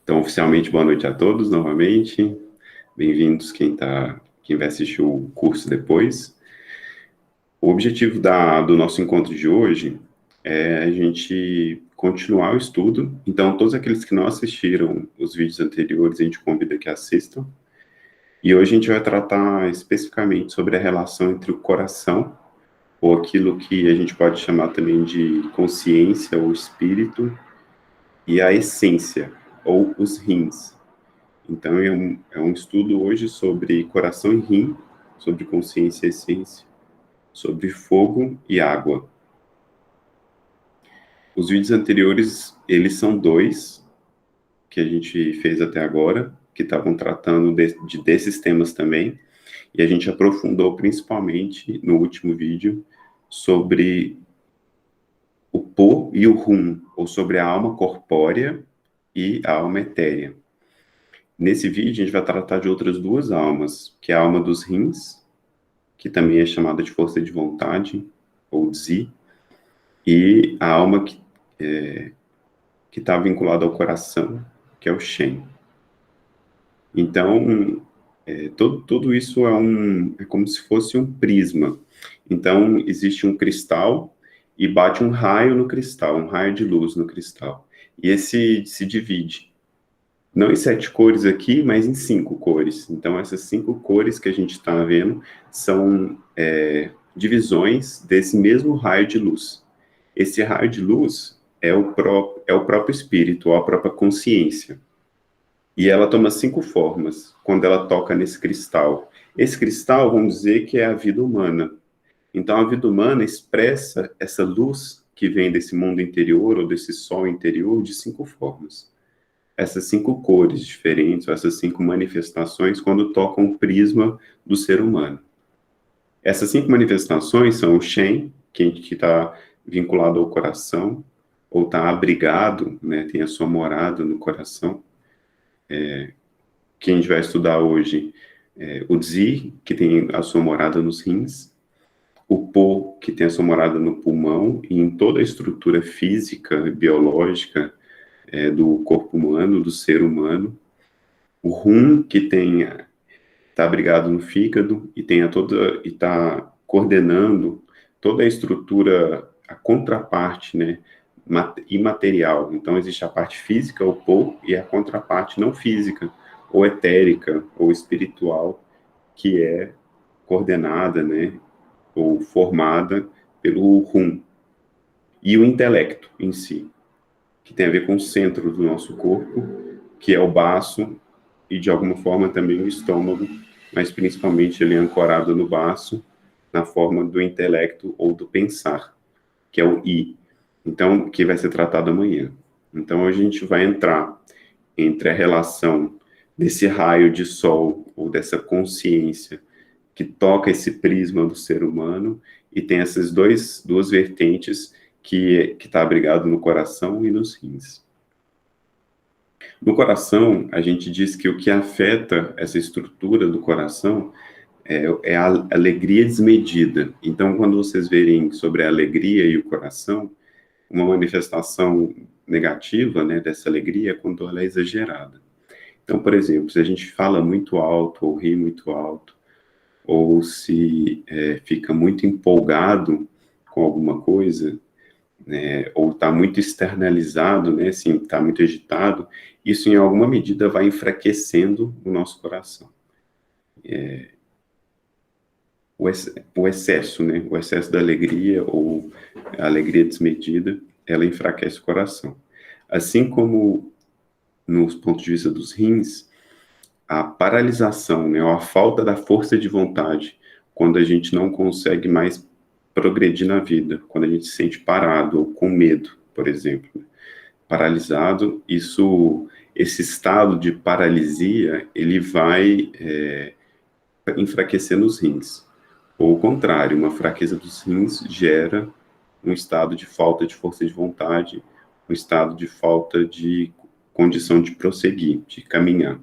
Então, oficialmente, boa noite a todos novamente. Bem-vindos quem vai assistir o curso depois. O objetivo do nosso encontro de hoje é a gente continuar o estudo. Então, todos aqueles que não assistiram os vídeos anteriores, a gente convida que assistam. E hoje a gente vai tratar especificamente sobre a relação entre o coração, ou aquilo que a gente pode chamar também de consciência ou espírito, e a essência, ou os rins. Então, é um estudo hoje sobre coração e rim, sobre consciência e essência, sobre fogo e água. Os vídeos anteriores, eles são dois, que a gente fez até agora, que estavam tratando desses temas também, e a gente aprofundou principalmente no último vídeo sobre o Po e o Hum, ou sobre a alma corpórea e a alma etérea. Nesse vídeo, a gente vai tratar de outras duas almas, que é a alma dos rins, que também é chamada de força de vontade, ou Zi, e a alma que está vinculada ao coração, que é o Shen. Então, tudo isso é como se fosse um prisma. Então, existe um cristal e bate um raio no cristal, um raio de luz no cristal. E esse se divide, não em 7 cores aqui, mas em 5 cores. Então, essas 5 cores que a gente está vendo são divisões desse mesmo raio de luz. Esse raio de luz é o próprio espírito, ou a própria consciência. E ela toma 5 formas quando ela toca nesse cristal. Esse cristal, vamos dizer que é a vida humana. Então, a vida humana expressa essa luz que vem desse mundo interior, ou desse sol interior, de 5 formas. Essas 5 cores diferentes, ou essas 5 manifestações, quando tocam o prisma do ser humano. Essas 5 manifestações são o Shen, que está vinculado ao coração, ou está abrigado, né, tem a sua morada no coração. Que a gente vai estudar hoje o Zi, que tem a sua morada nos rins, o Po, que tem a sua morada no pulmão e em toda a estrutura física e biológica do corpo humano, do ser humano, o Hum, que está abrigado no fígado e está coordenando toda a estrutura, a contraparte, né, imaterial. Então, existe a parte física, o Po, e a contraparte não física, ou etérica, ou espiritual, que é coordenada, né, ou formada pelo Hum. E o intelecto em si, que tem a ver com o centro do nosso corpo, que é o baço, e de alguma forma também o estômago, mas principalmente ele é ancorado no baço, na forma do intelecto ou do pensar, que é o I. Então, que vai ser tratado amanhã. Então, a gente vai entrar entre a relação desse raio de sol, ou dessa consciência, que toca esse prisma do ser humano, e tem essas duas vertentes que está abrigado no coração e nos rins. No coração, a gente diz que o que afeta essa estrutura do coração é a alegria desmedida. Então, quando vocês verem sobre a alegria e o coração, uma manifestação negativa, né, dessa alegria é quando ela é exagerada. Então, por exemplo, se a gente fala muito alto ou ri muito alto, ou se fica muito empolgado com alguma coisa, né, ou está muito externalizado, né, assim, está muito agitado, isso em alguma medida vai enfraquecendo o nosso coração. O excesso, né, o excesso da alegria ou a alegria desmedida, ela enfraquece o coração. Assim como nos pontos de vista dos rins, a paralisação, né, ou a falta da força de vontade, quando a gente não consegue mais progredir na vida, quando a gente se sente parado ou com medo, por exemplo, paralisado, esse estado de paralisia, ele vai enfraquecer nos rins. Ou o contrário, uma fraqueza dos rins gera um estado de falta de força de vontade, um estado de falta de condição de prosseguir, de caminhar.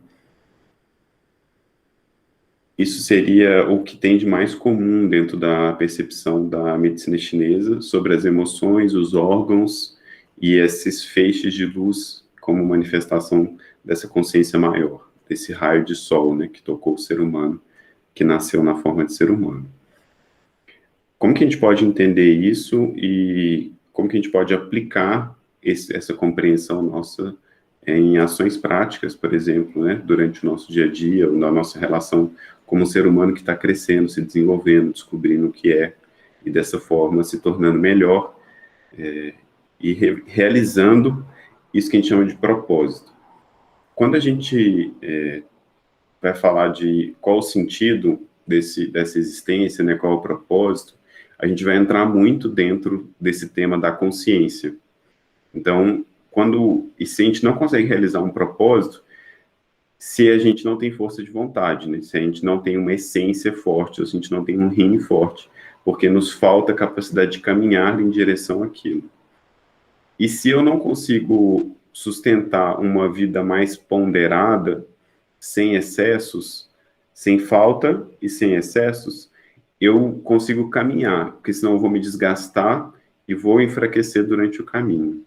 Isso seria o que tem de mais comum dentro da percepção da medicina chinesa sobre as emoções, os órgãos e esses feixes de luz como manifestação dessa consciência maior, desse raio de sol, né, que tocou o ser humano, que nasceu na forma de ser humano. Como que a gente pode entender isso e como que a gente pode aplicar essa compreensão nossa em ações práticas, por exemplo, né, durante o nosso dia a dia, na nossa relação como um ser humano que está crescendo, se desenvolvendo, descobrindo o que é, e dessa forma se tornando melhor, e realizando isso que a gente chama de propósito. Quando a gente vai falar de qual o sentido dessa existência, né, qual o propósito, a gente vai entrar muito dentro desse tema da consciência. Então, se a gente não consegue realizar um propósito, se a gente não tem força de vontade, né, se a gente não tem uma essência forte, ou se a gente não tem um rim forte, porque nos falta capacidade de caminhar em direção àquilo. E se eu não consigo sustentar uma vida mais ponderada, sem excessos, sem falta e sem excessos, eu consigo caminhar, porque senão eu vou me desgastar e vou enfraquecer durante o caminho.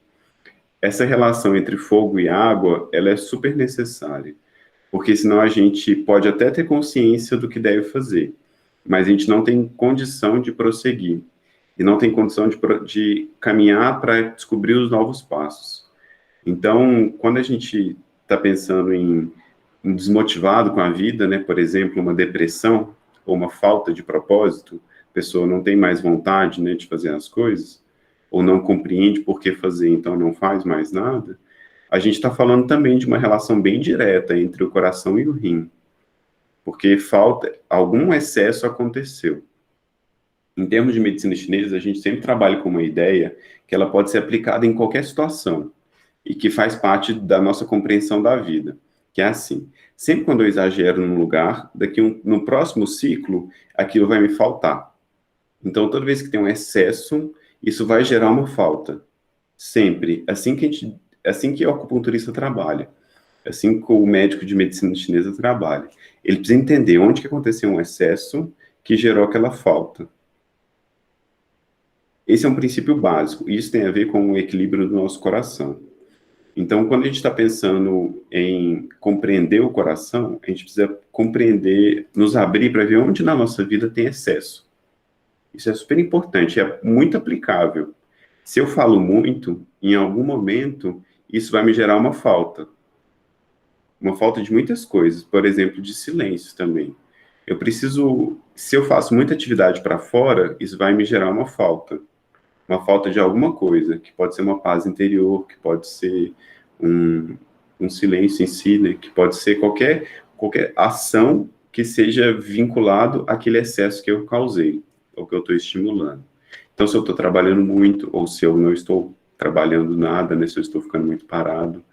Essa relação entre fogo e água, ela é super necessária, porque senão a gente pode até ter consciência do que deve fazer, mas a gente não tem condição de prosseguir, e não tem condição de caminhar para descobrir os novos passos. Então, quando a gente está pensando em desmotivado com a vida, né? Por exemplo, uma depressão ou uma falta de propósito, a pessoa não tem mais vontade, né, de fazer as coisas, ou não compreende por que fazer, então não faz mais nada. A gente está falando também de uma relação bem direta entre o coração e o rim, porque falta, algum excesso aconteceu. Em termos de medicina chinesa, a gente sempre trabalha com uma ideia que ela pode ser aplicada em qualquer situação e que faz parte da nossa compreensão da vida, que é assim, sempre quando eu exagero num lugar, no próximo ciclo, aquilo vai me faltar. Então, toda vez que tem um excesso, isso vai gerar uma falta. Sempre. Assim que o acupunturista trabalha, assim que o médico de medicina chinesa trabalha. Ele precisa entender onde que aconteceu um excesso que gerou aquela falta. Esse é um princípio básico, e isso tem a ver com o equilíbrio do nosso coração. Então, quando a gente está pensando em compreender o coração, a gente precisa compreender, nos abrir para ver onde na nossa vida tem excesso. Isso é super importante, é muito aplicável. Se eu falo muito, em algum momento, isso vai me gerar uma falta. Uma falta de muitas coisas, por exemplo, de silêncio também. Se eu faço muita atividade para fora, isso vai me gerar uma falta de alguma coisa, que pode ser uma paz interior, que pode ser um silêncio em si, né? Que pode ser qualquer ação que seja vinculado àquele excesso que eu causei, ou que eu estou estimulando. Então, se eu estou trabalhando muito, ou se eu não estou trabalhando nada, né? Se eu estou ficando muito parado,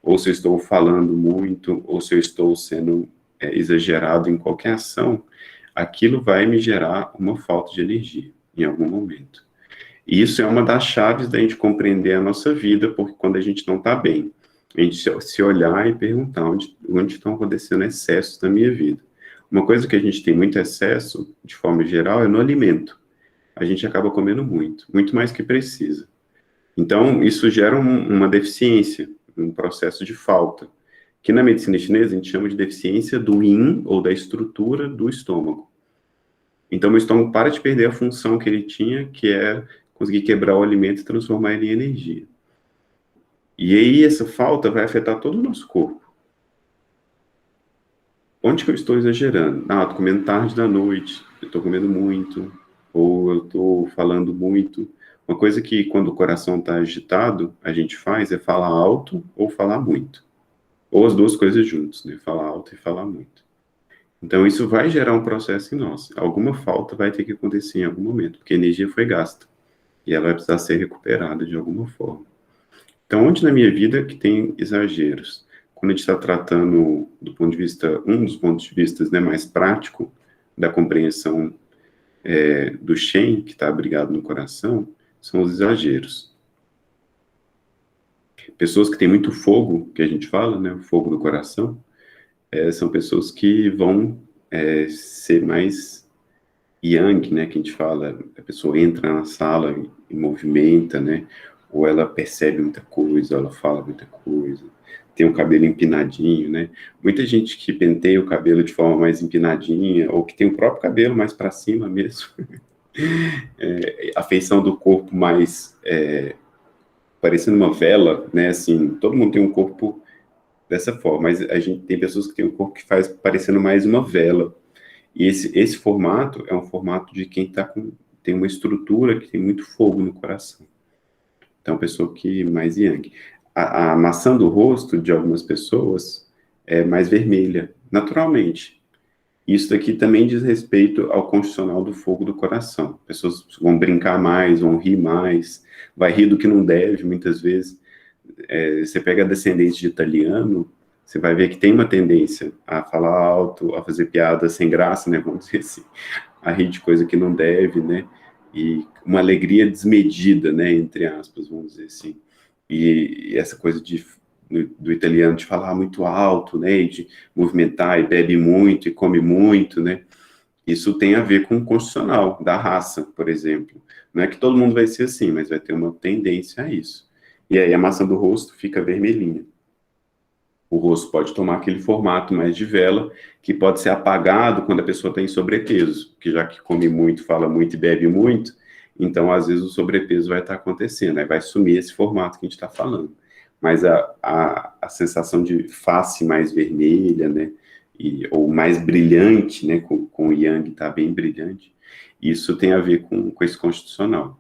ou se eu estou falando muito, ou se eu estou sendo exagerado em qualquer ação, aquilo vai me gerar uma falta de energia em algum momento. E isso é uma das chaves da gente compreender a nossa vida, porque quando a gente não está bem, a gente se olhar e perguntar onde estão acontecendo excessos na minha vida. Uma coisa que a gente tem muito excesso, de forma geral, é no alimento. A gente acaba comendo muito, muito mais que precisa. Então, isso gera uma deficiência, um processo de falta, que na medicina chinesa a gente chama de deficiência do yin, ou da estrutura do estômago. Então, o estômago para de perder a função que ele tinha, que é conseguir quebrar o alimento e transformar ele em energia. E aí, essa falta vai afetar todo o nosso corpo. Onde que eu estou exagerando? Ah, estou comendo tarde da noite, eu estou comendo muito, ou eu estou falando muito. Uma coisa que, quando o coração está agitado, a gente faz é falar alto ou falar muito. Ou as duas coisas juntas, né? Falar alto e falar muito. Então, isso vai gerar um processo em nós. Alguma falta vai ter que acontecer em algum momento, porque a energia foi gasta. E ela vai precisar ser recuperada de alguma forma. Então, onde na minha vida que tem exageros? Quando a gente está tratando do ponto de vista, um dos pontos de vista, né, mais prático da compreensão do Shen, que está abrigado no coração, são os exageros. Pessoas que têm muito fogo, que a gente fala, né, o fogo do coração, são pessoas que vão ser mais yang, né, que a gente fala, a pessoa entra na sala e movimenta, né, ou ela percebe muita coisa, ou ela fala muita coisa. tem o cabelo empinadinho, né? Muita gente que penteia o cabelo de forma mais empinadinha, ou que tem o próprio cabelo mais para cima mesmo, a feição do corpo mais parecendo uma vela, né? Assim, todo mundo tem um corpo dessa forma, mas a gente tem pessoas que têm um corpo que faz parecendo mais uma vela. E esse formato é um formato de quem tem uma estrutura que tem muito fogo no coração. Então, pessoa que mais yang. A maçã do rosto de algumas pessoas é mais vermelha, naturalmente. Isso daqui também diz respeito ao constitucional do fogo do coração. Pessoas vão brincar mais, vão rir mais, vai rir do que não deve, muitas vezes. Você pega descendente de italiano, você vai ver que tem uma tendência a falar alto, a fazer piada sem graça, né, vamos dizer assim, a rir de coisa que não deve, né, e uma alegria desmedida, né, entre aspas, vamos dizer assim. E essa coisa do italiano de falar muito alto, né, e de movimentar, e bebe muito, e come muito, né, isso tem a ver com o constitucional da raça, por exemplo. Não é que todo mundo vai ser assim, mas vai ter uma tendência a isso. E aí a maçã do rosto fica vermelhinha. O rosto pode tomar aquele formato mais de vela, que pode ser apagado quando a pessoa está em sobrepeso, que já que come muito, fala muito e bebe muito, então às vezes o sobrepeso vai estar acontecendo, aí vai sumir esse formato que a gente está falando. Mas a sensação de face mais vermelha, né, ou mais brilhante, né, com o yang está bem brilhante, isso tem a ver com esse constitucional.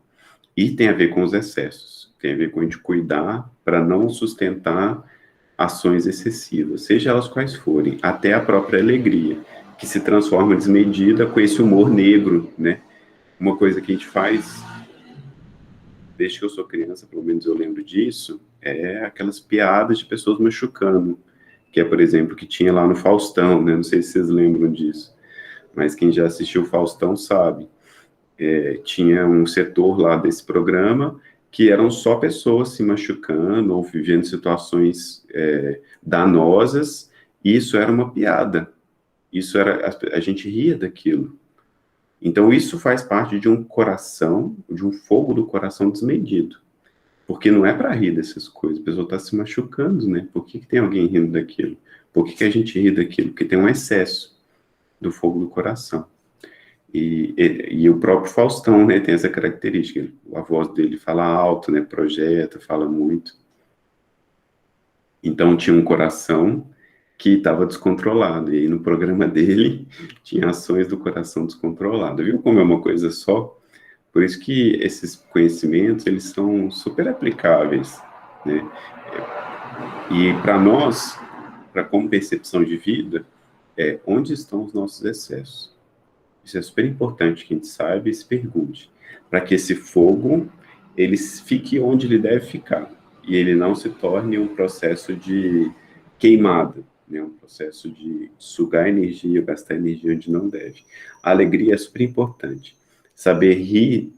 E tem a ver com os excessos, tem a ver com a gente cuidar para não sustentar ações excessivas, seja elas quais forem, até a própria alegria, que se transforma desmedida com esse humor negro, né? Uma coisa que a gente faz, desde que eu sou criança, pelo menos eu lembro disso, é aquelas piadas de pessoas machucando, que é, por exemplo, que tinha lá no Faustão, né? Não sei se vocês lembram disso, mas quem já assistiu o Faustão sabe. Tinha um setor lá desse programa que eram só pessoas se machucando ou vivendo situações danosas, e isso era uma piada. Isso era, a gente ria daquilo. Então, isso faz parte de um coração, de um fogo do coração desmedido. Porque não é para rir dessas coisas, a pessoa está se machucando, né? Por que tem alguém rindo daquilo? Por que a gente ri daquilo? Porque tem um excesso do fogo do coração. E o próprio Faustão, né, tem essa característica. A voz dele fala alto, né, projeta, fala muito. Então tinha um coração que estava descontrolado. E aí no programa dele tinha ações do coração descontrolado. Viu como é uma coisa só? Por isso que esses conhecimentos, eles são super aplicáveis, né? E para nós, para como percepção de vida, onde estão os nossos excessos? Isso é super importante que a gente saiba e se pergunte, para que esse fogo ele fique onde ele deve ficar e ele não se torne um processo de queimada, né? Um processo de sugar energia, gastar energia onde não deve. A alegria é super importante. Saber rir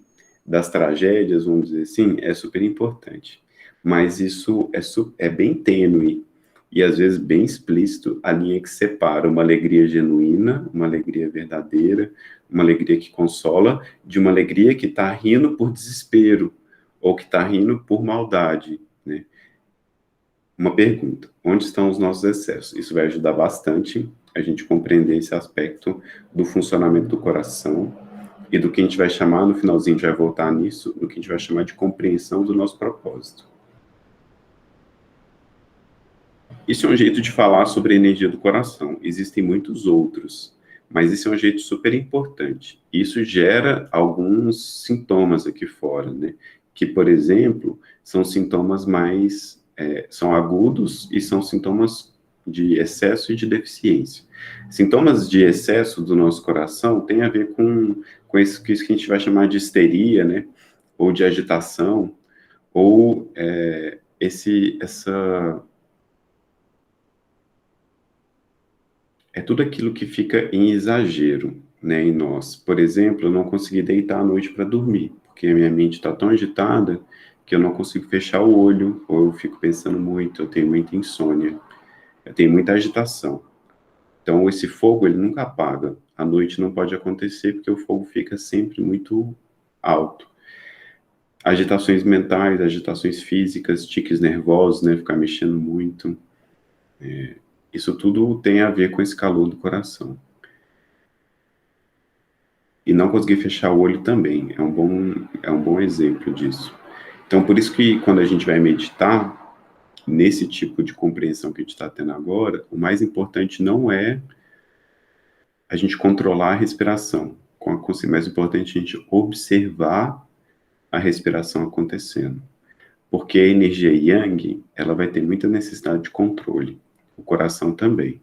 das tragédias, vamos dizer assim, é super importante. Mas isso é bem tênue e às vezes bem explícito a linha que separa uma alegria genuína, uma alegria verdadeira, uma alegria que consola, de uma alegria que está rindo por desespero, ou que está rindo por maldade, né? Uma pergunta, onde estão os nossos excessos? Isso vai ajudar bastante a gente compreender esse aspecto do funcionamento do coração e do que a gente vai chamar, no finalzinho a gente vai voltar nisso, do que a gente vai chamar de compreensão do nosso propósito. Isso é um jeito de falar sobre a energia do coração. Existem muitos outros, mas esse é um jeito super importante. Isso gera alguns sintomas aqui fora, né? Que, por exemplo, são sintomas mais... são agudos e são sintomas de excesso e de deficiência. Sintomas de excesso do nosso coração têm a ver com isso que a gente vai chamar de histeria, né? Ou de agitação, ou é tudo aquilo que fica em exagero, né, em nós. Por exemplo, eu não consegui deitar à noite para dormir, porque a minha mente está tão agitada que eu não consigo fechar o olho, ou eu fico pensando muito, eu tenho muita insônia, eu tenho muita agitação. Então, esse fogo, ele nunca apaga. À noite não pode acontecer, porque o fogo fica sempre muito alto. Agitações mentais, agitações físicas, tiques nervosos, né, ficar mexendo muito. Isso tudo tem a ver com esse calor do coração. E não conseguir fechar o olho também é um bom exemplo disso. Então, por isso que quando a gente vai meditar, nesse tipo de compreensão que a gente está tendo agora, o mais importante não é a gente controlar a respiração com a consciência, mais importante é a gente observar a respiração acontecendo. Porque a energia yang, ela vai ter muita necessidade de controle. O coração também.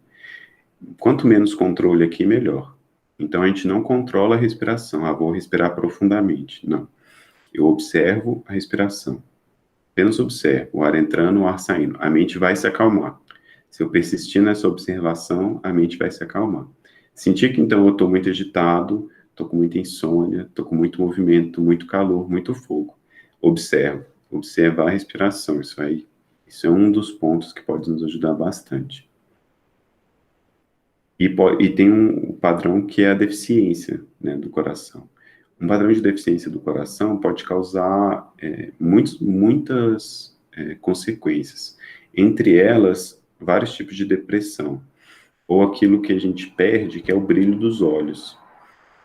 Quanto menos controle aqui, melhor. Então a gente não controla a respiração. Ah, vou respirar profundamente. Não. Eu observo a respiração. Apenas observo o ar entrando, o ar saindo. A mente vai se acalmar. Se eu persistir nessa observação, a mente vai se acalmar. Sentir que então eu estou muito agitado, estou com muita insônia, estou com muito movimento, muito calor, muito fogo. Observo. Observar a respiração. Isso é um dos pontos que pode nos ajudar bastante. E tem um padrão que é a deficiência, né, do coração. Um padrão de deficiência do coração pode causar muitas consequências. Entre elas, vários tipos de depressão. Ou aquilo que a gente perde, que é o brilho dos olhos.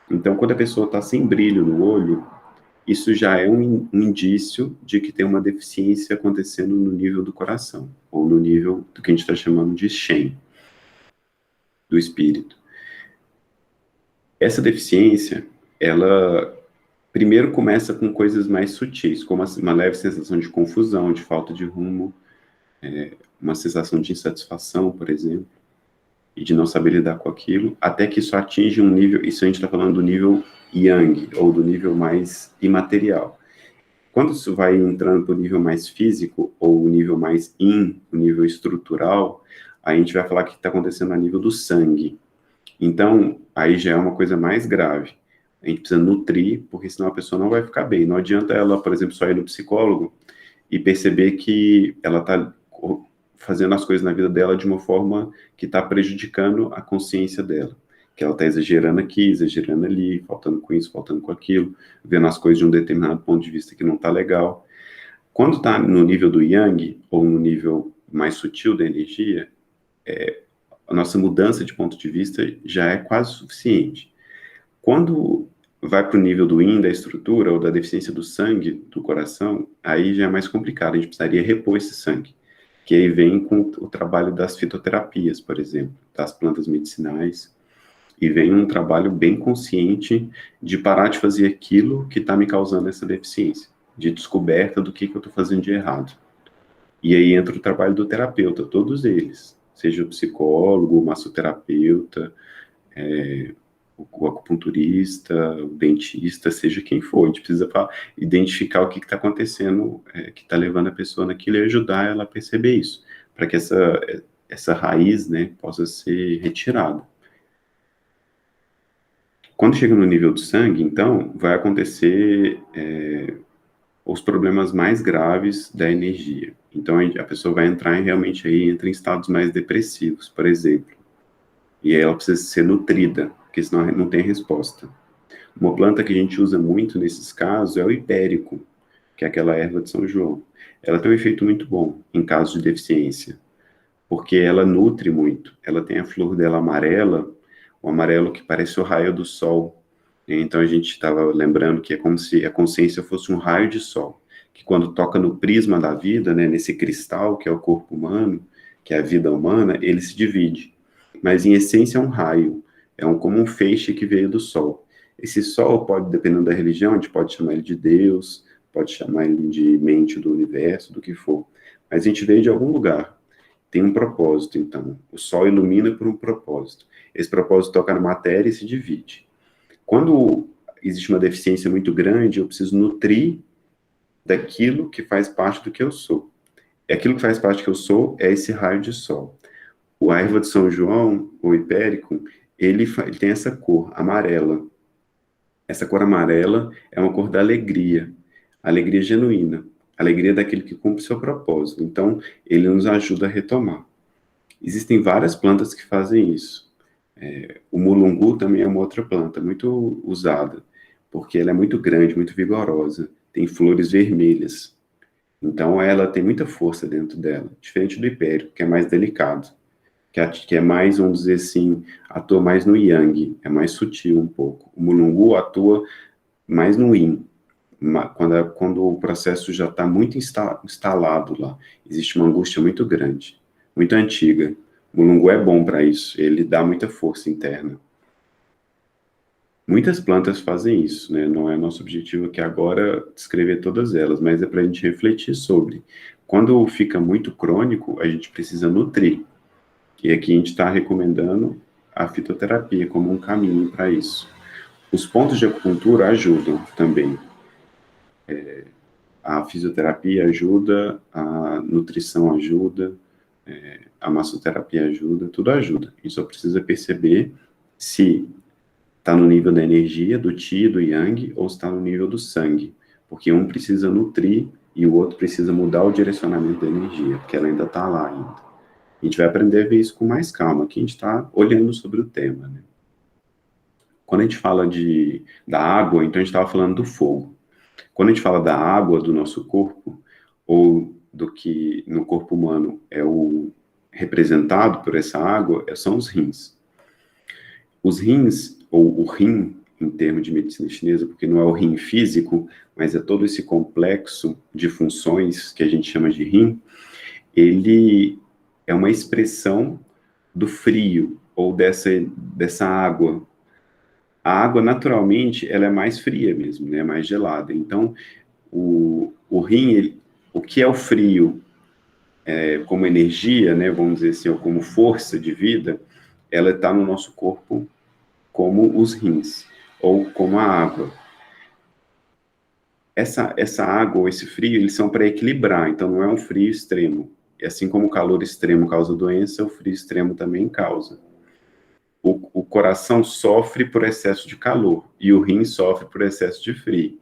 Então, quando a pessoa está sem brilho no olho, isso já é um indício de que tem uma deficiência acontecendo no nível do coração, ou no nível do que a gente está chamando de Shen, do espírito. Essa deficiência, ela primeiro começa com coisas mais sutis, como uma leve sensação de confusão, de falta de rumo, uma sensação de insatisfação, por exemplo, e de não saber lidar com aquilo, até que isso atinge um nível, isso a gente está falando do nível yang, ou do nível mais imaterial. Quando isso vai entrando para o nível mais físico, ou o nível mais yin, o nível estrutural, a gente vai falar que está acontecendo a nível do sangue. Então, aí já é uma coisa mais grave. A gente precisa nutrir, porque senão a pessoa não vai ficar bem. Não adianta ela, por exemplo, só ir no psicólogo e perceber que ela está fazendo as coisas na vida dela de uma forma que está prejudicando a consciência dela. Que ela está exagerando aqui, exagerando ali, faltando com isso, faltando com aquilo, vendo as coisas de um determinado ponto de vista que não está legal. Quando está no nível do yang, ou no nível mais sutil da energia, a nossa mudança de ponto de vista já é quase suficiente. Quando vai para o nível do yin, da estrutura, ou da deficiência do sangue, do coração, aí já é mais complicado, a gente precisaria repor esse sangue, que aí vem com o trabalho das fitoterapias, por exemplo, das plantas medicinais, e vem um trabalho bem consciente de parar de fazer aquilo que está me causando essa deficiência, de descoberta do que eu estou fazendo de errado. E aí entra o trabalho do terapeuta, todos eles, seja o psicólogo, o massoterapeuta, o acupunturista, o dentista, seja quem for, a gente precisa identificar o que está acontecendo, que está levando a pessoa naquilo e ajudar ela a perceber isso, para que essa raiz, né, possa ser retirada. Quando chega no nível do sangue, então, vai acontecer os problemas mais graves da energia. Então, a pessoa vai entrar realmente aí, entra em estados mais depressivos, por exemplo. E aí ela precisa ser nutrida, porque senão não tem resposta. Uma planta que a gente usa muito nesses casos é o hipérico, que é aquela erva de São João. Ela tem um efeito muito bom em casos de deficiência, porque ela nutre muito. Ela tem a flor dela amarela, o amarelo que parece o raio do sol. Então a gente estava lembrando que é como se a consciência fosse um raio de sol, que quando toca no prisma da vida, né, nesse cristal que é o corpo humano, que é a vida humana, ele se divide. Mas em essência é um raio, como um feixe que veio do sol. Esse sol pode, dependendo da religião, a gente pode chamar ele de Deus, pode chamar ele de mente do universo, do que for. Mas a gente veio de algum lugar. Tem um propósito, então. O sol ilumina por um propósito. Esse propósito toca na matéria e se divide. Quando existe uma deficiência muito grande, eu preciso nutrir daquilo que faz parte do que eu sou. E aquilo que faz parte do que eu sou é esse raio de sol. O erva de São João, o hipérico, ele tem essa cor amarela. Essa cor amarela é uma cor da alegria, alegria genuína, alegria daquele que cumpre seu propósito. Então, ele nos ajuda a retomar. Existem várias plantas que fazem isso. O mulungu também é uma outra planta muito usada, porque ela é muito grande, muito vigorosa, tem flores vermelhas. Então, ela tem muita força dentro dela, diferente do hipérico, que é mais delicado. que é mais, vamos dizer assim, atua mais no yang, é mais sutil um pouco. O mulungu atua mais no yin, quando o processo já está muito instalado lá. Existe uma angústia muito grande, muito antiga. O mulungu é bom para isso, ele dá muita força interna. Muitas plantas fazem isso, né? Não é nosso objetivo aqui agora descrever todas elas, mas é para a gente refletir sobre. Quando fica muito crônico, a gente precisa nutrir. E aqui a gente está recomendando a fitoterapia como um caminho para isso. Os pontos de acupuntura ajudam também. A fisioterapia ajuda, a nutrição ajuda, a massoterapia ajuda, tudo ajuda. A gente só precisa perceber se está no nível da energia, do Qi e do Yang, ou está no nível do sangue. Porque um precisa nutrir e o outro precisa mudar o direcionamento da energia, porque ela ainda está lá ainda. A gente vai aprender a ver isso com mais calma, aqui a gente está olhando sobre o tema, né? Quando a gente fala da água, então a gente estava falando do fogo. Quando a gente fala da água do nosso corpo, ou do que no corpo humano é o representado por essa água, são os rins. Os rins, ou o rim, em termos de medicina chinesa, porque não é o rim físico, mas é todo esse complexo de funções que a gente chama de rim, ele é uma expressão do frio, ou dessa água. A água, naturalmente, ela é mais fria mesmo, né? Mais gelada. Então, o rim, o que é o frio como energia, né? Vamos dizer assim, ou como força de vida, ela está no nosso corpo como os rins, ou como a água. Essa água ou esse frio, eles são para equilibrar, então não é um frio extremo. E assim como o calor extremo causa doença, o frio extremo também causa. O coração sofre por excesso de calor e o rim sofre por excesso de frio.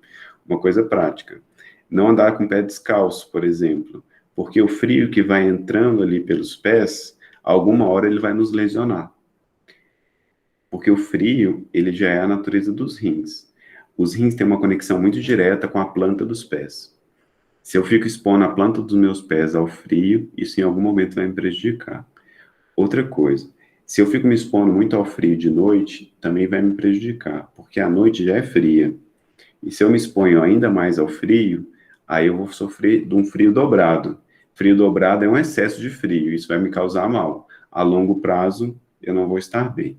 Uma coisa prática. Não andar com o pé descalço, por exemplo, porque o frio que vai entrando ali pelos pés, alguma hora ele vai nos lesionar. Porque o frio, ele já é a natureza dos rins. Os rins têm uma conexão muito direta com a planta dos pés. Se eu fico expondo a planta dos meus pés ao frio, isso em algum momento vai me prejudicar. Outra coisa, se eu fico me expondo muito ao frio de noite, também vai me prejudicar, porque a noite já é fria. E se eu me exponho ainda mais ao frio, aí eu vou sofrer de um frio dobrado. Frio dobrado é um excesso de frio, isso vai me causar mal. A longo prazo, eu não vou estar bem.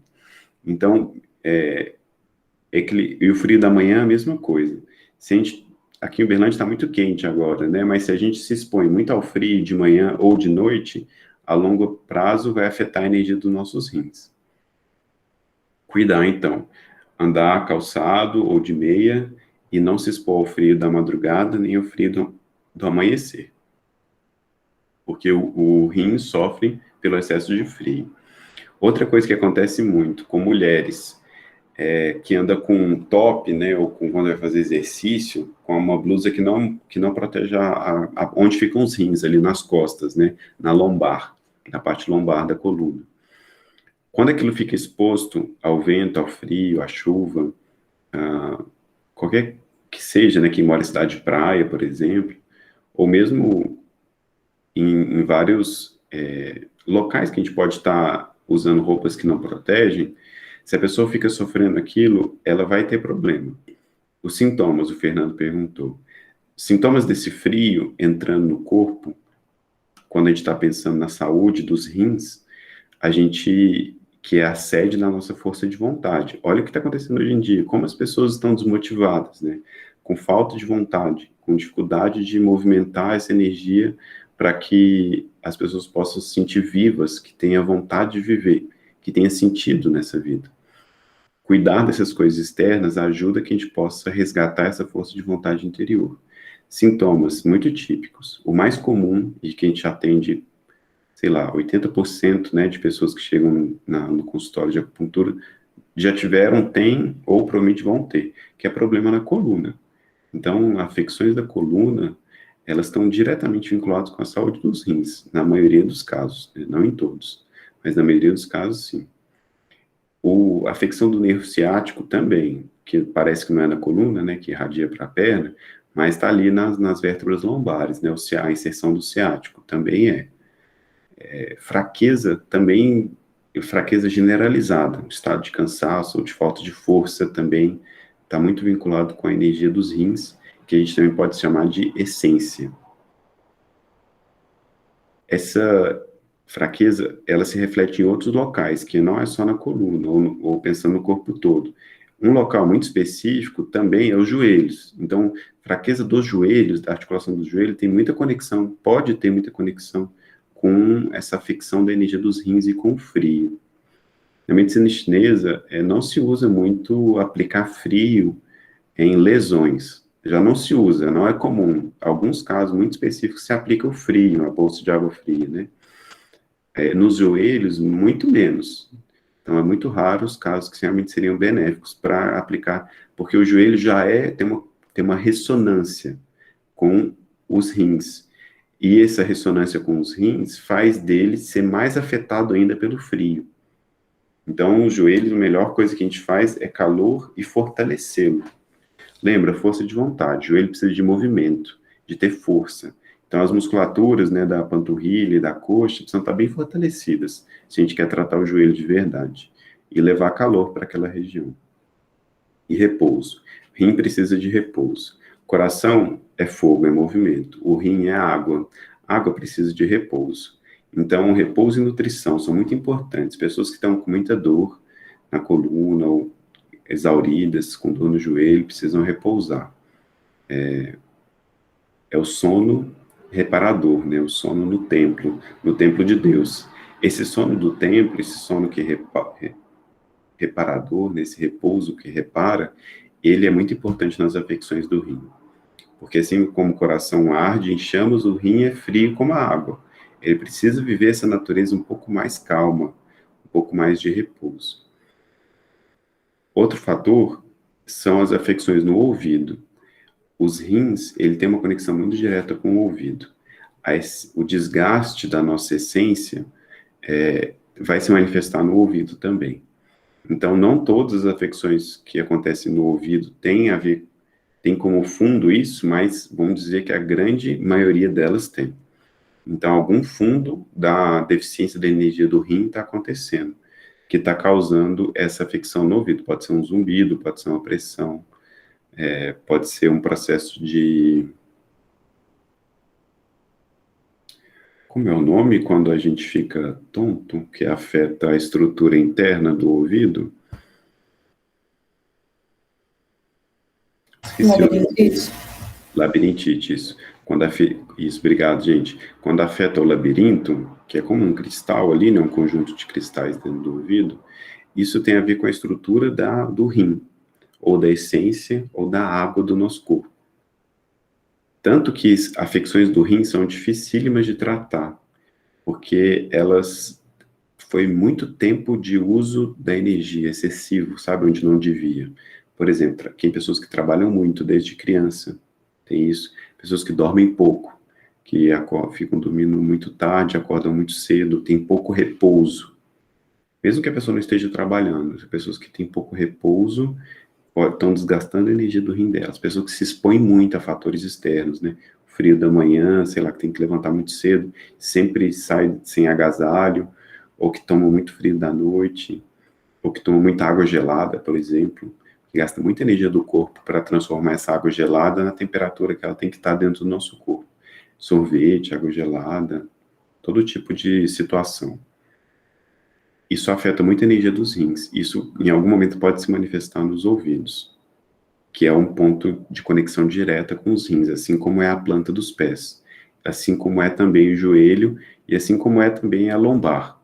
Então, e o frio da manhã, a mesma coisa. Se a gente, aqui em Uberlândia está muito quente agora, né? Mas se a gente se expõe muito ao frio de manhã ou de noite, a longo prazo vai afetar a energia dos nossos rins. Cuidar, então. Andar calçado ou de meia e não se expor ao frio da madrugada nem ao frio do amanhecer. Porque o rim sofre pelo excesso de frio. Outra coisa que acontece muito com mulheres que anda com um top, né, ou quando vai fazer exercício, com uma blusa que não protege onde ficam os rins, ali nas costas, né, na lombar, na parte lombar da coluna. Quando aquilo fica exposto ao vento, ao frio, à chuva, qualquer que seja, né, quem mora em cidade de praia, por exemplo, ou mesmo em vários locais que a gente pode estar usando roupas que não protegem, se a pessoa fica sofrendo aquilo, ela vai ter problema. Os sintomas, o Fernando perguntou. Sintomas desse frio entrando no corpo, quando a gente está pensando na saúde dos rins, que é a sede da nossa força de vontade. Olha o que está acontecendo hoje em dia, como as pessoas estão desmotivadas, né? Com falta de vontade, com dificuldade de movimentar essa energia para que as pessoas possam se sentir vivas, que tenham vontade de viver, que tenha sentido nessa vida. Cuidar dessas coisas externas ajuda que a gente possa resgatar essa força de vontade interior. Sintomas muito típicos. O mais comum, e que a gente atende, sei lá, 80%, né, de pessoas que chegam no consultório de acupuntura já tiveram, têm ou provavelmente vão ter, que é problema na coluna. Então, afecções da coluna, elas estão diretamente vinculadas com a saúde dos rins, na maioria dos casos, né? Não em todos, mas na maioria dos casos, sim. A afecção do nervo ciático também, que parece que não é na coluna, né, que irradia para a perna, mas está ali nas vértebras lombares, né, a inserção do ciático também é. Fraqueza também, fraqueza generalizada, um estado de cansaço ou de falta de força também está muito vinculado com a energia dos rins, que a gente também pode chamar de essência. Essa fraqueza, ela se reflete em outros locais, que não é só na coluna, ou pensando no corpo todo. Um local muito específico também é os joelhos. Então, fraqueza dos joelhos, da articulação do joelho, tem muita conexão, pode ter muita conexão com essa afecção da energia dos rins e com o frio. Na medicina chinesa, não se usa muito aplicar frio em lesões. Já não se usa, não é comum. Alguns casos muito específicos se aplica o frio, a bolsa de água fria, né? Nos joelhos, muito menos. Então, é muito raro os casos que realmente seriam benéficos para aplicar, porque o joelho já tem uma ressonância com os rins. E essa ressonância com os rins faz dele ser mais afetado ainda pelo frio. Então, os joelhos, a melhor coisa que a gente faz é calor e fortalecê-lo. Lembra, força de vontade. O joelho precisa de movimento, de ter força. Então, as musculaturas, né, da panturrilha e da coxa precisam estar bem fortalecidas, se a gente quer tratar o joelho de verdade. E levar calor para aquela região. E repouso. O rim precisa de repouso. Coração é fogo, é movimento. O rim é água. Água precisa de repouso. Então, repouso e nutrição são muito importantes. Pessoas que estão com muita dor na coluna ou exauridas, com dor no joelho, precisam repousar. É o sono reparador, né? O sono no templo de Deus. Esse sono do templo, esse sono que reparador, nesse repouso que repara, ele é muito importante nas afecções do rim. Porque assim como o coração arde em chamas, o rim é frio como a água. Ele precisa viver essa natureza um pouco mais calma, um pouco mais de repouso. Outro fator são as afecções no ouvido. Os rins, ele tem uma conexão muito direta com o ouvido. O desgaste da nossa essência vai se manifestar no ouvido também. Então, não todas as afecções que acontecem no ouvido têm a ver, tem como fundo isso, mas vamos dizer que a grande maioria delas tem. Então, algum fundo da deficiência da energia do rim está acontecendo, que está causando essa afecção no ouvido. Pode ser um zumbido, pode ser uma pressão, pode ser um processo de... Como é o nome quando a gente fica tonto, que afeta a estrutura interna do ouvido? Esqueci o nome. Labirintite, isso. Isso, obrigado, gente. Quando afeta o labirinto, que é como um cristal ali, né, um conjunto de cristais dentro do ouvido, isso tem a ver com a estrutura do rim, ou da essência, ou da água do nosso corpo. Tanto que afecções do rim são dificílimas de tratar, porque elas foi muito tempo de uso da energia excessivo, sabe, onde não devia. Por exemplo, tem pessoas que trabalham muito desde criança, tem isso. Pessoas que dormem pouco, que ficam dormindo muito tarde, acordam muito cedo, tem pouco repouso. Mesmo que a pessoa não esteja trabalhando, as pessoas que têm pouco repouso estão desgastando a energia do rim delas. Pessoas que se expõem muito a fatores externos, né? O frio da manhã, sei lá, que tem que levantar muito cedo, sempre sai sem agasalho, ou que tomam muito frio da noite, ou que tomam muita água gelada, por exemplo, que gasta muita energia do corpo para transformar essa água gelada na temperatura que ela tem que estar dentro do nosso corpo. Sorvete, água gelada, todo tipo de situação. Isso afeta muito a energia dos rins. Isso, em algum momento, pode se manifestar nos ouvidos, que é um ponto de conexão direta com os rins, assim como é a planta dos pés, assim como é também o joelho, e assim como é também a lombar.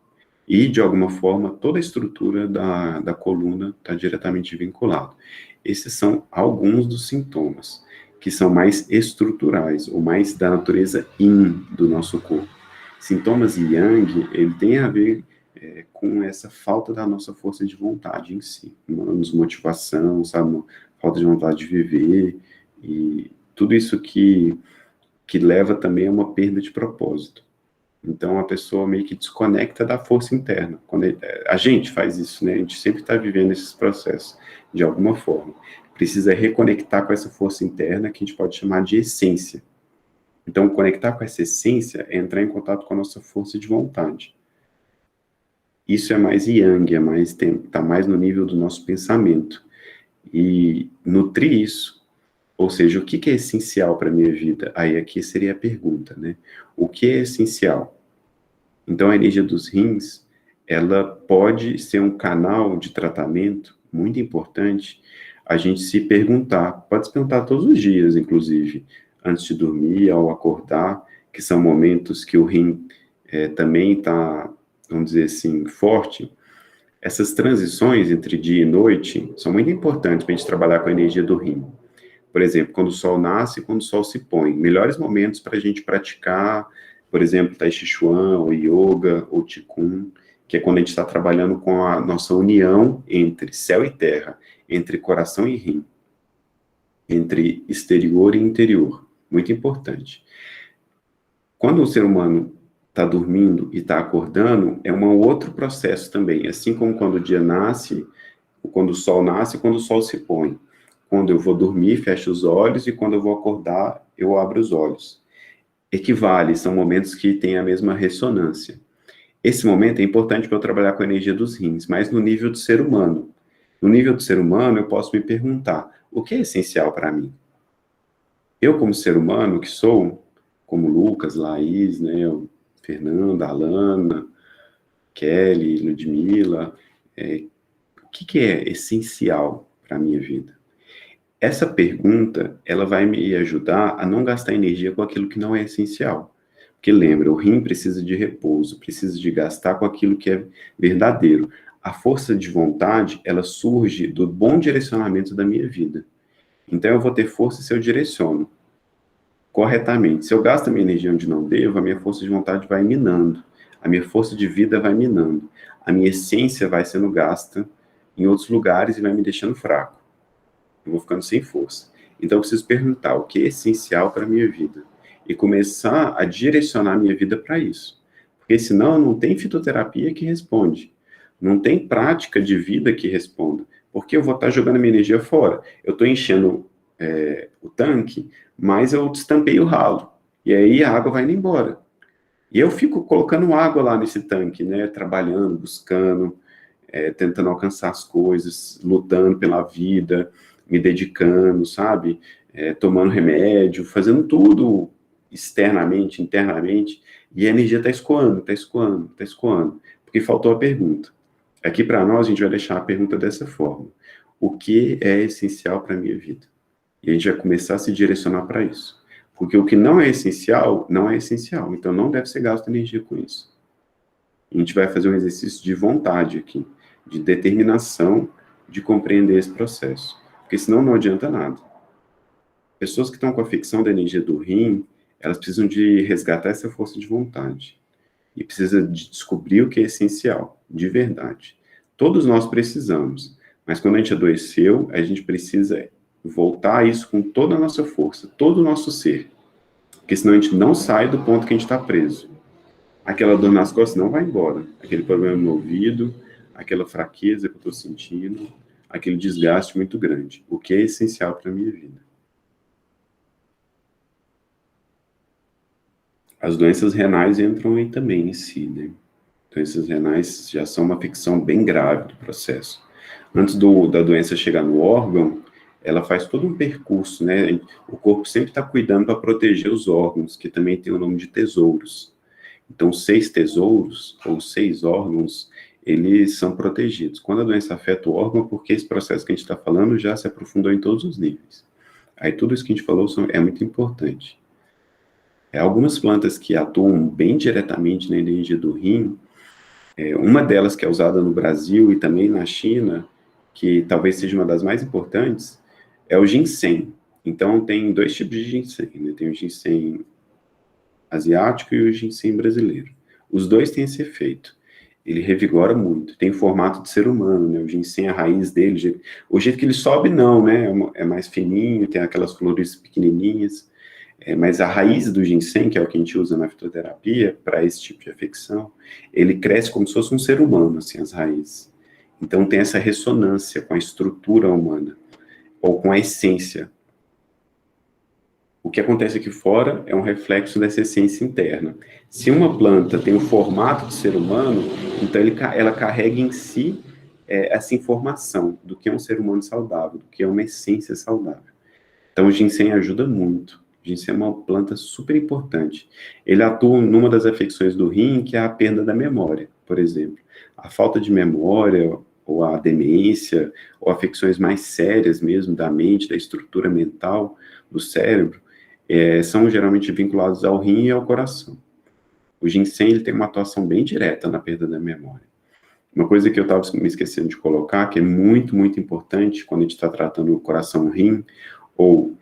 E, de alguma forma, toda a estrutura da coluna está diretamente vinculada. Esses são alguns dos sintomas, que são mais estruturais, ou mais da natureza yin do nosso corpo. Sintomas yang, ele tem a ver com essa falta da nossa força de vontade em si, uma desmotivação, sabe, uma falta de vontade de viver, e tudo isso que leva também a uma perda de propósito. Então, a pessoa meio que desconecta da força interna. A gente faz isso, né? A gente sempre está vivendo esses processos, de alguma forma. Precisa reconectar com essa força interna, que a gente pode chamar de essência. Então, conectar com essa essência é entrar em contato com a nossa força de vontade. Isso é mais yang, tá mais no nível do nosso pensamento. E nutrir isso, ou seja, o que é essencial para a minha vida? Aí aqui seria a pergunta, né? O que é essencial? Então, a energia dos rins, ela pode ser um canal de tratamento muito importante a gente se perguntar, pode se perguntar todos os dias, inclusive, antes de dormir, ao acordar, que são momentos que o rim também está, vamos dizer assim, forte. Essas transições entre dia e noite são muito importantes para a gente trabalhar com a energia do rim. Por exemplo, quando o sol nasce e quando o sol se põe. Melhores momentos para a gente praticar, por exemplo, Tai Chi Chuan, ou Yoga, ou Qigong, que é quando a gente está trabalhando com a nossa união entre céu e terra, entre coração e rim, entre exterior e interior. Muito importante. Quando o ser humano está dormindo e está acordando, é um outro processo também. Assim como quando o dia nasce, quando o sol nasce e quando o sol se põe. Quando eu vou dormir, fecho os olhos, e quando eu vou acordar, eu abro os olhos. Equivale, são momentos que têm a mesma ressonância. Esse momento é importante para eu trabalhar com a energia dos rins, mas no nível do ser humano. No nível do ser humano, eu posso me perguntar, o que é essencial para mim? Eu, como ser humano que sou, como Lucas, Laís, né, Fernanda, Alana, Kelly, Ludmila, o que é essencial para a minha vida? Essa pergunta, ela vai me ajudar a não gastar energia com aquilo que não é essencial. Porque lembra, o rim precisa de repouso, precisa de gastar com aquilo que é verdadeiro. A força de vontade, ela surge do bom direcionamento da minha vida. Então eu vou ter força se eu direciono corretamente. Se eu gasto a minha energia onde não devo, a minha força de vontade vai minando. A minha força de vida vai minando. A minha essência vai sendo gasta em outros lugares e vai me deixando fraco. Eu vou ficando sem força. Então, eu preciso perguntar o que é essencial para a minha vida e começar a direcionar a minha vida para isso. Porque senão não tem fitoterapia que responde. Não tem prática de vida que responda. Porque eu vou estar jogando a minha energia fora. Eu estou enchendo o tanque, mas eu destampei o ralo. E aí a água vai indo embora. E eu fico colocando água lá nesse tanque, né? Trabalhando, buscando, tentando alcançar as coisas, lutando pela vida, me dedicando, sabe? Tomando remédio, fazendo tudo externamente, internamente, e a energia está escoando, está escoando, está escoando, porque faltou a pergunta. Aqui para nós, a gente vai deixar a pergunta dessa forma: o que é essencial para a minha vida? E a gente vai começar a se direcionar para isso. Porque o que não é essencial, não é essencial. Então não deve ser gasto energia com isso. A gente vai fazer um exercício de vontade aqui, de determinação de compreender esse processo. Porque senão não adianta nada. Pessoas que estão com a ficção da energia do rim, elas precisam de resgatar essa força de vontade. E precisa de descobrir o que é essencial, de verdade. Todos nós precisamos, mas quando a gente adoeceu, a gente precisa voltar a isso com toda a nossa força, todo o nosso ser. Porque senão a gente não sai do ponto que a gente está preso. Aquela dor nas costas não vai embora. Aquele problema no ouvido, aquela fraqueza que eu estou sentindo, aquele desgaste muito grande. O que é essencial para a minha vida? As doenças renais entram aí também em si, né? Doenças renais já são uma ficção bem grave do processo. Antes da doença chegar no órgão, ela faz todo um percurso, né? O corpo sempre está cuidando para proteger os órgãos, que também tem o nome de tesouros. Então, 6 tesouros, ou 6 órgãos, eles são protegidos. Quando a doença afeta o órgão, porque esse processo que a gente está falando já se aprofundou em todos os níveis. Aí tudo isso que a gente falou é muito importante. Algumas plantas que atuam bem diretamente na energia do rim, uma delas que é usada no Brasil e também na China, que talvez seja uma das mais importantes, é o ginseng. Então, tem 2 tipos de ginseng, né? Tem o ginseng asiático e o ginseng brasileiro. Os dois têm esse efeito. Ele revigora muito, tem formato de ser humano, né? O ginseng, a raiz dele, o jeito que ele sobe, não, né? É mais fininho, tem aquelas flores pequenininhas. Mas a raiz do ginseng, que é o que a gente usa na fitoterapia, para esse tipo de afecção, ele cresce como se fosse um ser humano, assim, as raízes. Então tem essa ressonância com a estrutura humana, ou com a essência. O que acontece aqui fora é um reflexo dessa essência interna. Se uma planta tem o formato de ser humano, então ela carrega em si essa informação do que é um ser humano saudável, do que é uma essência saudável. Então, o ginseng ajuda muito. O ginseng é uma planta super importante. Ele atua numa das afecções do rim, que é a perda da memória, por exemplo. A falta de memória, ou a demência, ou afecções mais sérias mesmo da mente, da estrutura mental do cérebro, são geralmente vinculados ao rim e ao coração. O ginseng ele tem uma atuação bem direta na perda da memória. Uma coisa que eu estava me esquecendo de colocar, que é muito, muito importante quando a gente está tratando o coração-rim, ou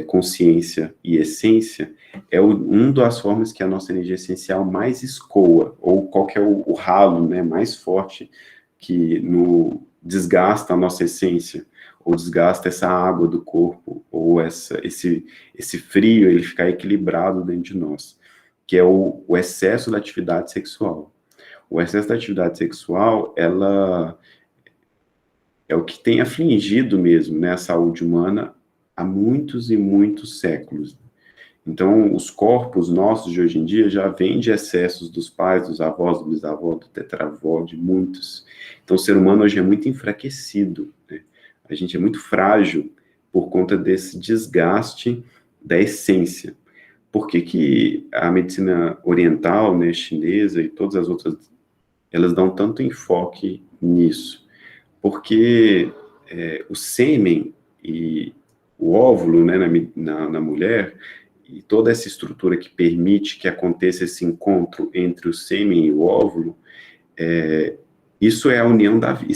consciência e essência, uma das formas que a nossa energia essencial mais escoa, ou qual que é o ralo, né, mais forte que desgasta a nossa essência, ou desgasta essa água do corpo, ou esse frio, ele ficar equilibrado dentro de nós, que é o excesso da atividade sexual. O excesso da atividade sexual, ela é o que tem afligido mesmo, né, a saúde humana há muitos e muitos séculos. Então, os corpos nossos de hoje em dia já vêm de excessos dos pais, dos avós, do bisavó, do tetravó, de muitos. Então, o ser humano hoje é muito enfraquecido, né? A gente é muito frágil por conta desse desgaste da essência. Por que que a medicina oriental, né, chinesa e todas as outras, elas dão tanto enfoque nisso? Porque o sêmen e o óvulo, né, na mulher, e toda essa estrutura que permite que aconteça esse encontro entre o sêmen e o óvulo, isso é a união da vida,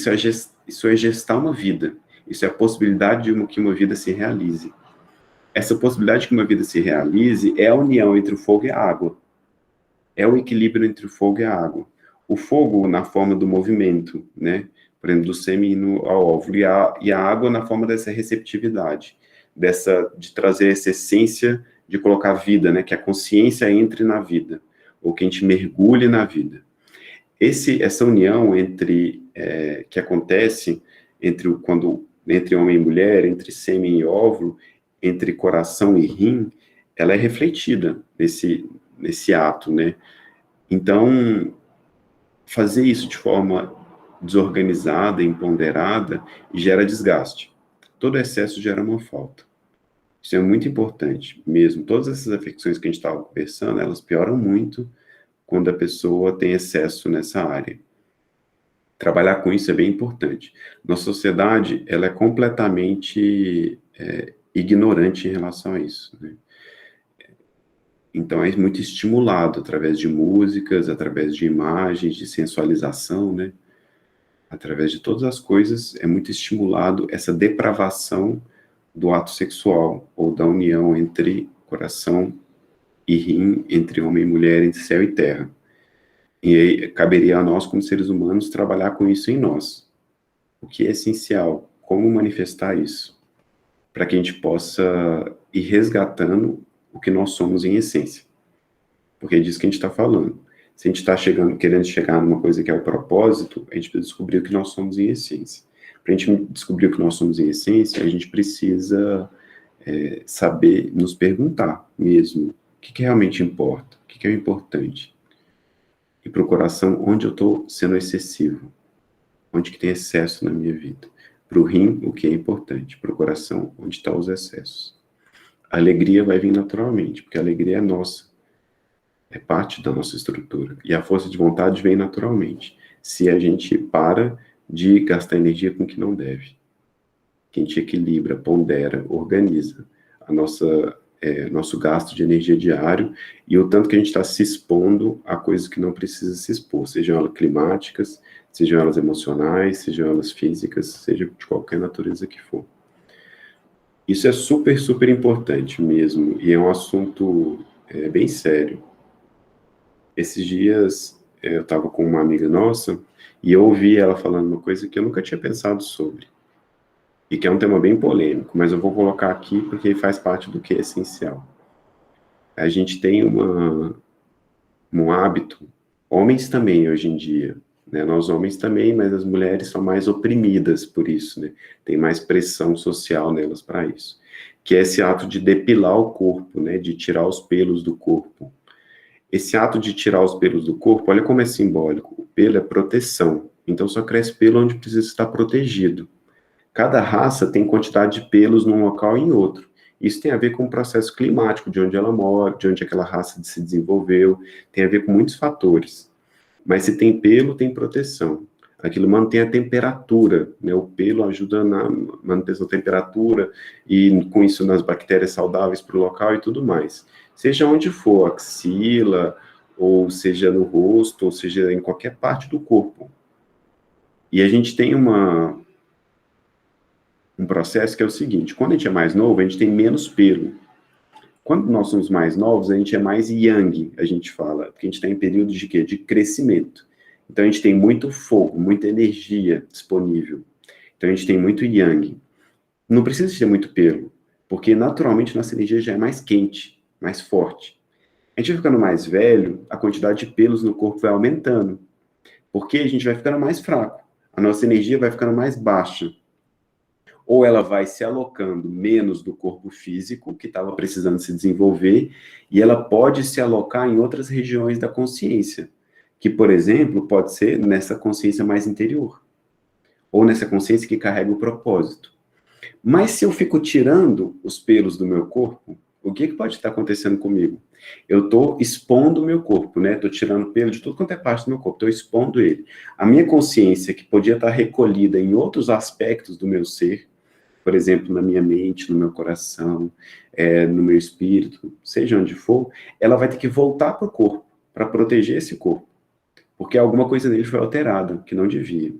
isso é gestar uma vida, isso é a possibilidade de que uma vida se realize. Essa possibilidade de que uma vida se realize é a união entre o fogo e a água, é o equilíbrio entre o fogo e a água. O fogo na forma do movimento, né, por exemplo, do sêmen ao óvulo, e a água na forma dessa receptividade, de trazer essa essência de colocar vida, né, que a consciência entre na vida, ou que a gente mergulhe na vida. Essa união que acontece entre homem e mulher, entre sêmen e óvulo, entre coração e rim, ela é refletida nesse ato, né? Então, fazer isso de forma desorganizada, imponderada, gera desgaste. Todo excesso gera uma falta. Isso é muito importante mesmo. Todas essas afecções que a gente estava conversando, elas pioram muito quando a pessoa tem excesso nessa área. Trabalhar com isso é bem importante. Nossa sociedade, ela é completamente ignorante em relação a isso, né? Então, é muito estimulado através de músicas, através de imagens, de sensualização, né? Através de todas as coisas, é muito estimulado essa depravação do ato sexual, ou da união entre coração e rim, entre homem e mulher, entre céu e terra. E aí, caberia a nós, como seres humanos, trabalhar com isso em nós. O que é essencial? Como manifestar isso? Para que a gente possa ir resgatando o que nós somos em essência. Porque é disso que a gente está falando. Se a gente está querendo chegar numa coisa que é o propósito, a gente precisa descobrir o que nós somos em essência. Para a gente descobrir o que nós somos em essência, a gente precisa saber nos perguntar mesmo o que realmente importa, o que é o importante. E para o coração, onde eu estou sendo excessivo, onde que tem excesso na minha vida. Para o rim, o que é importante. Para o coração, onde estão os excessos. A alegria vai vir naturalmente, porque a alegria é nossa. É parte da nossa estrutura. E a força de vontade vem naturalmente. Se a gente para de gastar energia com o que não deve. Que a gente equilibra, pondera, organiza nosso gasto de energia diário e o tanto que a gente está se expondo a coisas que não precisa se expor, sejam elas climáticas, sejam elas emocionais, sejam elas físicas, seja de qualquer natureza que for. Isso é super, super importante mesmo, e é um assunto bem sério. Esses dias eu estava com uma amiga nossa e eu ouvi ela falando uma coisa que eu nunca tinha pensado sobre. E que é um tema bem polêmico, mas eu vou colocar aqui porque faz parte do que é essencial. A gente tem um hábito, homens também hoje em dia, né? Nós homens também, mas as mulheres são mais oprimidas por isso, né? Tem mais pressão social nelas para isso. Que é esse ato de depilar o corpo, né? De tirar os pelos do corpo. Esse ato de tirar os pelos do corpo, olha como é simbólico. O pelo é proteção. Então só cresce pelo onde precisa estar protegido. Cada raça tem quantidade de pelos num local e em outro. Isso tem a ver com o processo climático, de onde ela mora, de onde aquela raça se desenvolveu, tem a ver com muitos fatores. Mas se tem pelo, tem proteção. Aquilo mantém a temperatura, né? O pelo ajuda na manutenção da temperatura e com isso nas bactérias saudáveis para o local e tudo mais. Seja onde for, axila, ou seja no rosto, ou seja em qualquer parte do corpo. E a gente tem um processo que é o seguinte: quando a gente é mais novo, a gente tem menos pelo. Quando nós somos mais novos, a gente é mais yang, a gente fala, porque a gente está em período de quê? De crescimento. Então a gente tem muito fogo, muita energia disponível. Então a gente tem muito yang. Não precisa ter muito pelo, porque naturalmente nossa energia já é mais quente, mais forte. A gente vai ficando mais velho, a quantidade de pelos no corpo vai aumentando, porque a gente vai ficando mais fraco. A nossa energia vai ficando mais baixa. Ou ela vai se alocando menos do corpo físico, que estava precisando se desenvolver, e ela pode se alocar em outras regiões da consciência, que, por exemplo, pode ser nessa consciência mais interior, ou nessa consciência que carrega o propósito. Mas se eu fico tirando os pelos do meu corpo, o que pode estar acontecendo comigo? Eu estou expondo o meu corpo, né? Estou tirando pelo de tudo quanto é parte do meu corpo, estou expondo ele. A minha consciência, que podia estar recolhida em outros aspectos do meu ser, por exemplo, na minha mente, no meu coração, no meu espírito, seja onde for, ela vai ter que voltar para o corpo, para proteger esse corpo, porque alguma coisa nele foi alterada, que não devia.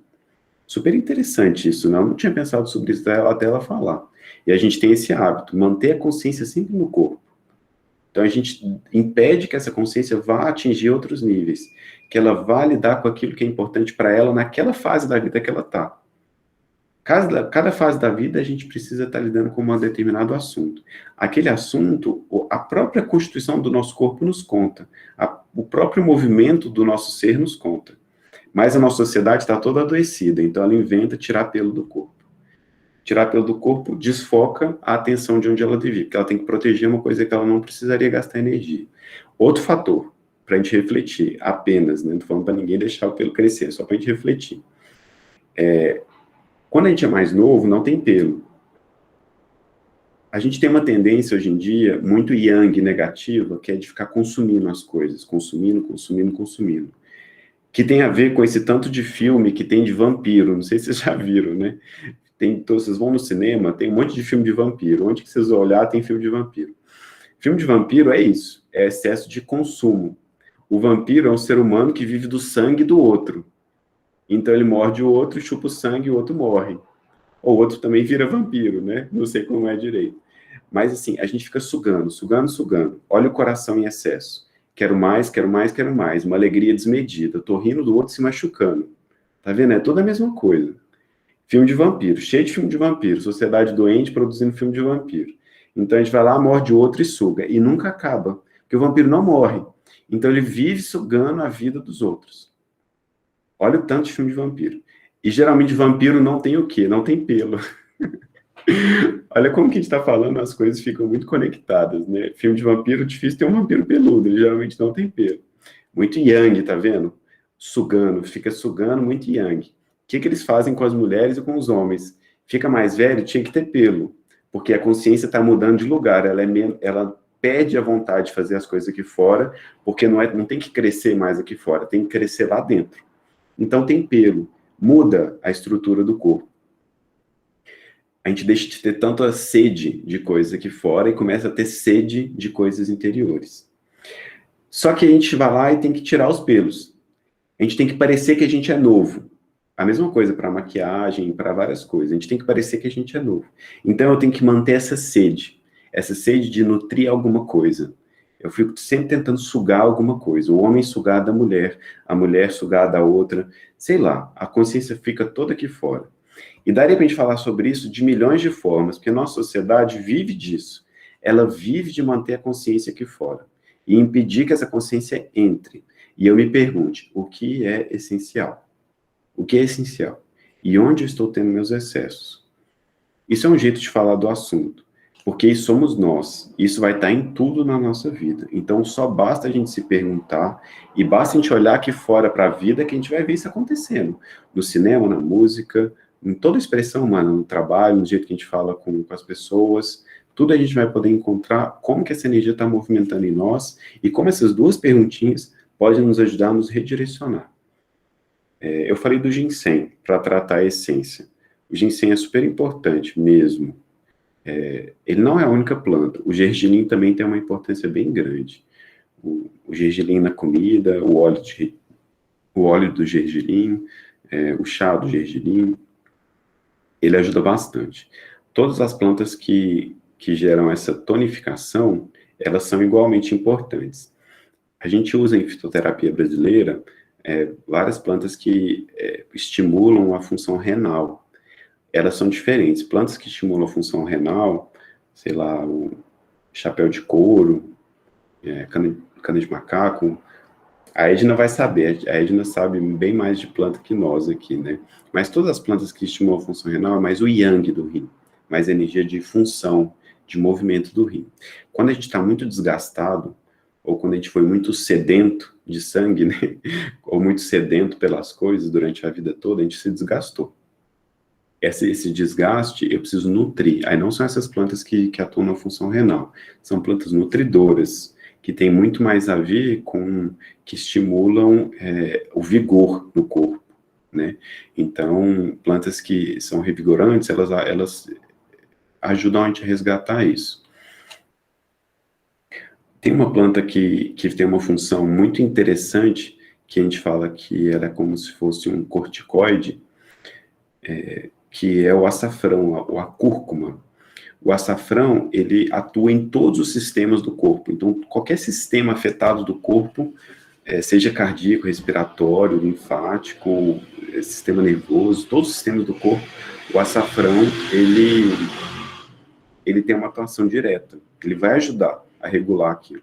Super interessante isso, né? Eu não tinha pensado sobre isso até ela falar. E a gente tem esse hábito, manter a consciência sempre no corpo. Então a gente impede que essa consciência vá atingir outros níveis, que ela vá lidar com aquilo que é importante para ela naquela fase da vida que ela está. Cada fase da vida a gente precisa estar lidando com um determinado assunto. Aquele assunto, a própria constituição do nosso corpo nos conta, o próprio movimento do nosso ser nos conta. Mas a nossa sociedade está toda adoecida, então ela inventa tirar pelo do corpo. Tirar pelo do corpo desfoca a atenção de onde ela devia, porque ela tem que proteger uma coisa que ela não precisaria gastar energia. Outro fator, para a gente refletir apenas, né? Não estou falando para ninguém deixar o pelo crescer, só para a gente refletir. Quando a gente é mais novo, não tem pelo. A gente tem uma tendência hoje em dia muito yang negativa, que é de ficar consumindo as coisas, consumindo, consumindo, consumindo. Que tem a ver com esse tanto de filme que tem de vampiro, não sei se vocês já viram, né? Então, vocês vão no cinema, tem um monte de filme de vampiro. Onde que vocês vão olhar, tem filme de vampiro. Filme de vampiro é isso, é excesso de consumo. O vampiro é um ser humano que vive do sangue do outro. Então ele morde o outro, chupa o sangue e o outro morre. Ou o outro também vira vampiro, né? Não sei como é direito. Mas assim, a gente fica sugando, sugando, sugando. Olha o coração em excesso. Quero mais, quero mais, quero mais. Uma alegria desmedida. Tô rindo do outro se machucando. Tá vendo? É toda a mesma coisa. Filme de vampiro, cheio de filme de vampiro. Sociedade doente produzindo filme de vampiro. Então a gente vai lá, morde o outro e suga. E nunca acaba. Porque o vampiro não morre. Então ele vive sugando a vida dos outros. Olha o tanto de filme de vampiro. E geralmente vampiro não tem o quê? Não tem pelo. Olha como que a gente está falando, as coisas ficam muito conectadas, né? Filme de vampiro, difícil ter um vampiro peludo, ele geralmente não tem pelo. Muito yang, tá vendo? Sugando, fica sugando muito yang. O que eles fazem com as mulheres e com os homens? Fica mais velho, tinha que ter pelo, porque a consciência está mudando de lugar, ela perde a vontade de fazer as coisas aqui fora, porque não tem que crescer mais aqui fora, tem que crescer lá dentro. Então tem pelo, muda a estrutura do corpo. A gente deixa de ter tanta sede de coisas aqui fora e começa a ter sede de coisas interiores. Só que a gente vai lá e tem que tirar os pelos. A gente tem que parecer que a gente é novo. A mesma coisa para maquiagem, para várias coisas. A gente tem que parecer que a gente é novo. Então eu tenho que manter essa sede de nutrir alguma coisa. Eu fico sempre tentando sugar alguma coisa. O homem sugar da mulher, a mulher sugar da outra, sei lá. A consciência fica toda aqui fora. E daria para a gente falar sobre isso de milhões de formas, porque a nossa sociedade vive disso. Ela vive de manter a consciência aqui fora e impedir que essa consciência entre. E eu me pergunte, o que é essencial? o que é essencial e onde eu estou tendo meus excessos. Isso é um jeito de falar do assunto, porque somos nós. Isso vai estar em tudo na nossa vida. Então, só basta a gente se perguntar e basta a gente olhar aqui fora para a vida que a gente vai ver isso acontecendo. No cinema, na música, em toda expressão humana, no trabalho, no jeito que a gente fala com as pessoas. Tudo a gente vai poder encontrar como que essa energia está movimentando em nós e como essas duas perguntinhas podem nos ajudar a nos redirecionar. Eu falei do ginseng para tratar a essência. O ginseng é super importante mesmo. Ele não é a única planta. O gergelim também tem uma importância bem grande. O gergelim na comida, o óleo do gergelim, o chá do gergelim, ele ajuda bastante. Todas as plantas que geram essa tonificação, elas são igualmente importantes. A gente usa em fitoterapia brasileira várias plantas que estimulam a função renal. Elas são diferentes. Plantas que estimulam a função renal, sei lá, o chapéu de couro, cana de macaco, a Edna vai saber, a Edna sabe bem mais de planta que nós aqui, né? Mas todas as plantas que estimulam a função renal é mais o yang do rim, mais energia de função, de movimento do rim. Quando a gente está muito desgastado, ou quando a gente foi muito sedento de sangue, né? Ou muito sedento pelas coisas durante a vida toda, a gente se desgastou. Esse desgaste eu preciso nutrir. Aí não são essas plantas que atuam na função renal, são plantas nutridoras, que tem muito mais a ver com, que estimulam o vigor no corpo, né? Então, plantas que são revigorantes, elas ajudam a gente a resgatar isso. Tem uma planta que tem uma função muito interessante, que a gente fala que ela é como se fosse um corticoide, que é o açafrão, a cúrcuma. O açafrão, ele atua em todos os sistemas do corpo. Então, qualquer sistema afetado do corpo, seja cardíaco, respiratório, linfático, sistema nervoso, todos os sistemas do corpo, o açafrão, ele tem uma atuação direta. Ele vai ajudar a regular aquilo.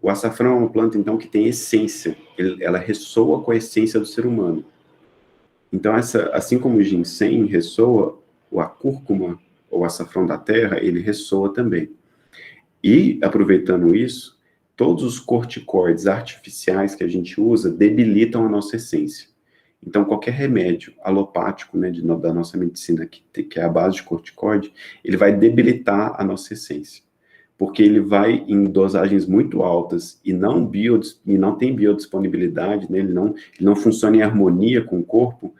O açafrão é uma planta, então, que tem essência. Ela ressoa com a essência do ser humano. Então, assim como o ginseng ressoa, a cúrcuma, ou açafrão da terra, ele ressoa também. E, aproveitando isso, todos os corticoides artificiais que a gente usa debilitam a nossa essência. Então, qualquer remédio alopático, né, da nossa medicina, que é a base de corticoide, ele vai debilitar a nossa essência. Porque ele vai em dosagens muito altas e não tem biodisponibilidade, né, ele não funciona em harmonia com o corpo,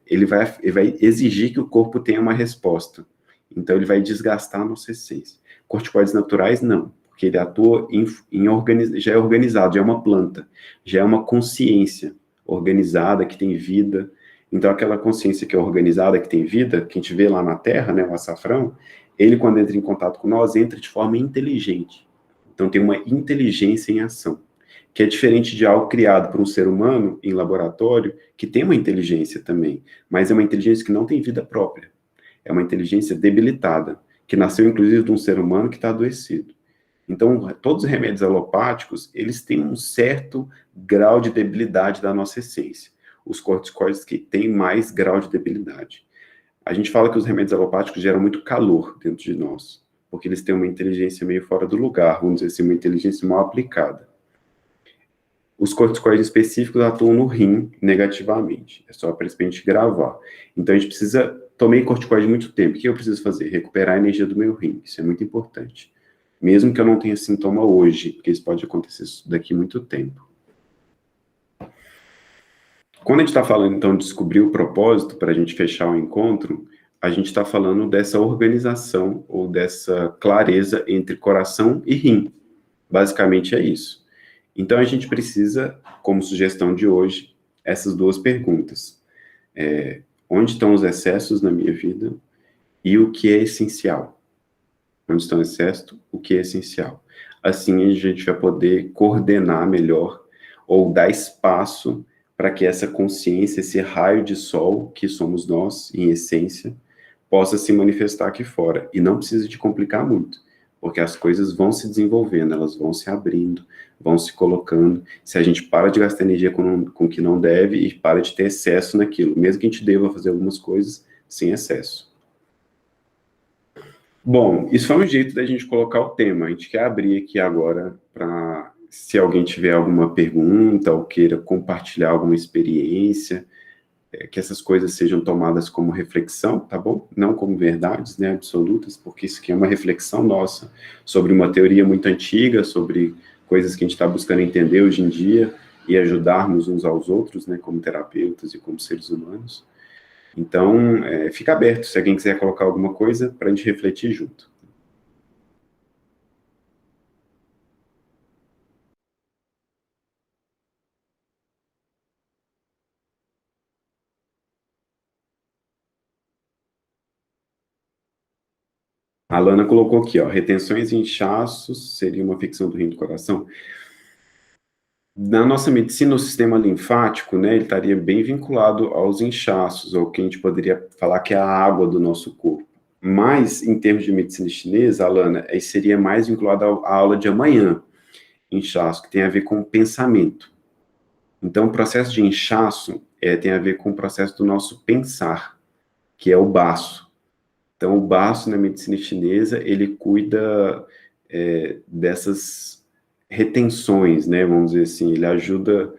ele vai exigir que o corpo tenha uma resposta. Então, ele vai desgastar a nossa essência. Corticoides naturais, não, porque ele atua já é organizado, já é uma planta, já é uma consciência organizada, que tem vida. Então, aquela consciência que é organizada, que tem vida, que a gente vê lá na Terra, né, o açafrão, ele, quando entra em contato com nós, entra de forma inteligente. Então, tem uma inteligência em ação, que é diferente de algo criado por um ser humano em laboratório, que tem uma inteligência também, mas é uma inteligência que não tem vida própria. É uma inteligência debilitada, que nasceu, inclusive, de um ser humano que está adoecido. Então, todos os remédios alopáticos, eles têm um certo grau de debilidade da nossa essência. Os corticoides que têm mais grau de debilidade. A gente fala que os remédios alopáticos geram muito calor dentro de nós, porque eles têm uma inteligência meio fora do lugar, vamos dizer assim, uma inteligência mal aplicada. Os corticoides específicos atuam no rim negativamente, é só para a gente gravar. Então, a gente precisa, tomei corticoide muito tempo, o que eu preciso fazer? Recuperar a energia do meu rim, isso é muito importante. Mesmo que eu não tenha sintoma hoje, porque isso pode acontecer daqui a muito tempo. Quando a gente está falando, então, de descobrir o propósito para a gente fechar o encontro, a gente está falando dessa organização ou dessa clareza entre coração e rim. Basicamente é isso. Então, a gente precisa, como sugestão de hoje, essas duas perguntas. Onde estão os excessos na minha vida e o que é essencial? Onde estão os excessos, o que é essencial? Assim, a gente vai poder coordenar melhor ou dar espaço para que essa consciência, esse raio de sol, que somos nós, em essência, possa se manifestar aqui fora. E não precisa de complicar muito, porque as coisas vão se desenvolvendo, elas vão se abrindo, vão se colocando, se a gente para de gastar energia com o que não deve e para de ter excesso naquilo, mesmo que a gente deva fazer algumas coisas sem excesso. Bom, isso foi um jeito da gente colocar o tema. A gente quer abrir aqui agora para, se alguém tiver alguma pergunta ou queira compartilhar alguma experiência, que essas coisas sejam tomadas como reflexão, tá bom? Não como verdades, né, absolutas, porque isso aqui é uma reflexão nossa sobre uma teoria muito antiga, sobre coisas que a gente está buscando entender hoje em dia e ajudarmos uns aos outros, né, como terapeutas e como seres humanos. Então, fica aberto, se alguém quiser colocar alguma coisa, para a gente refletir junto. A Lana colocou aqui, ó, retenções e inchaços seria uma ficção do rim do coração. Na nossa medicina, o sistema linfático, né, ele estaria bem vinculado aos inchaços, ou que a gente poderia falar que é a água do nosso corpo. Mas, em termos de medicina chinesa, Alana, aí seria mais vinculado à aula de amanhã, inchaço, que tem a ver com o pensamento. Então, o processo de inchaço tem a ver com o processo do nosso pensar, que é o baço. Então, o baço na medicina chinesa, ele cuida dessas retenções, né, vamos dizer assim, ele ajuda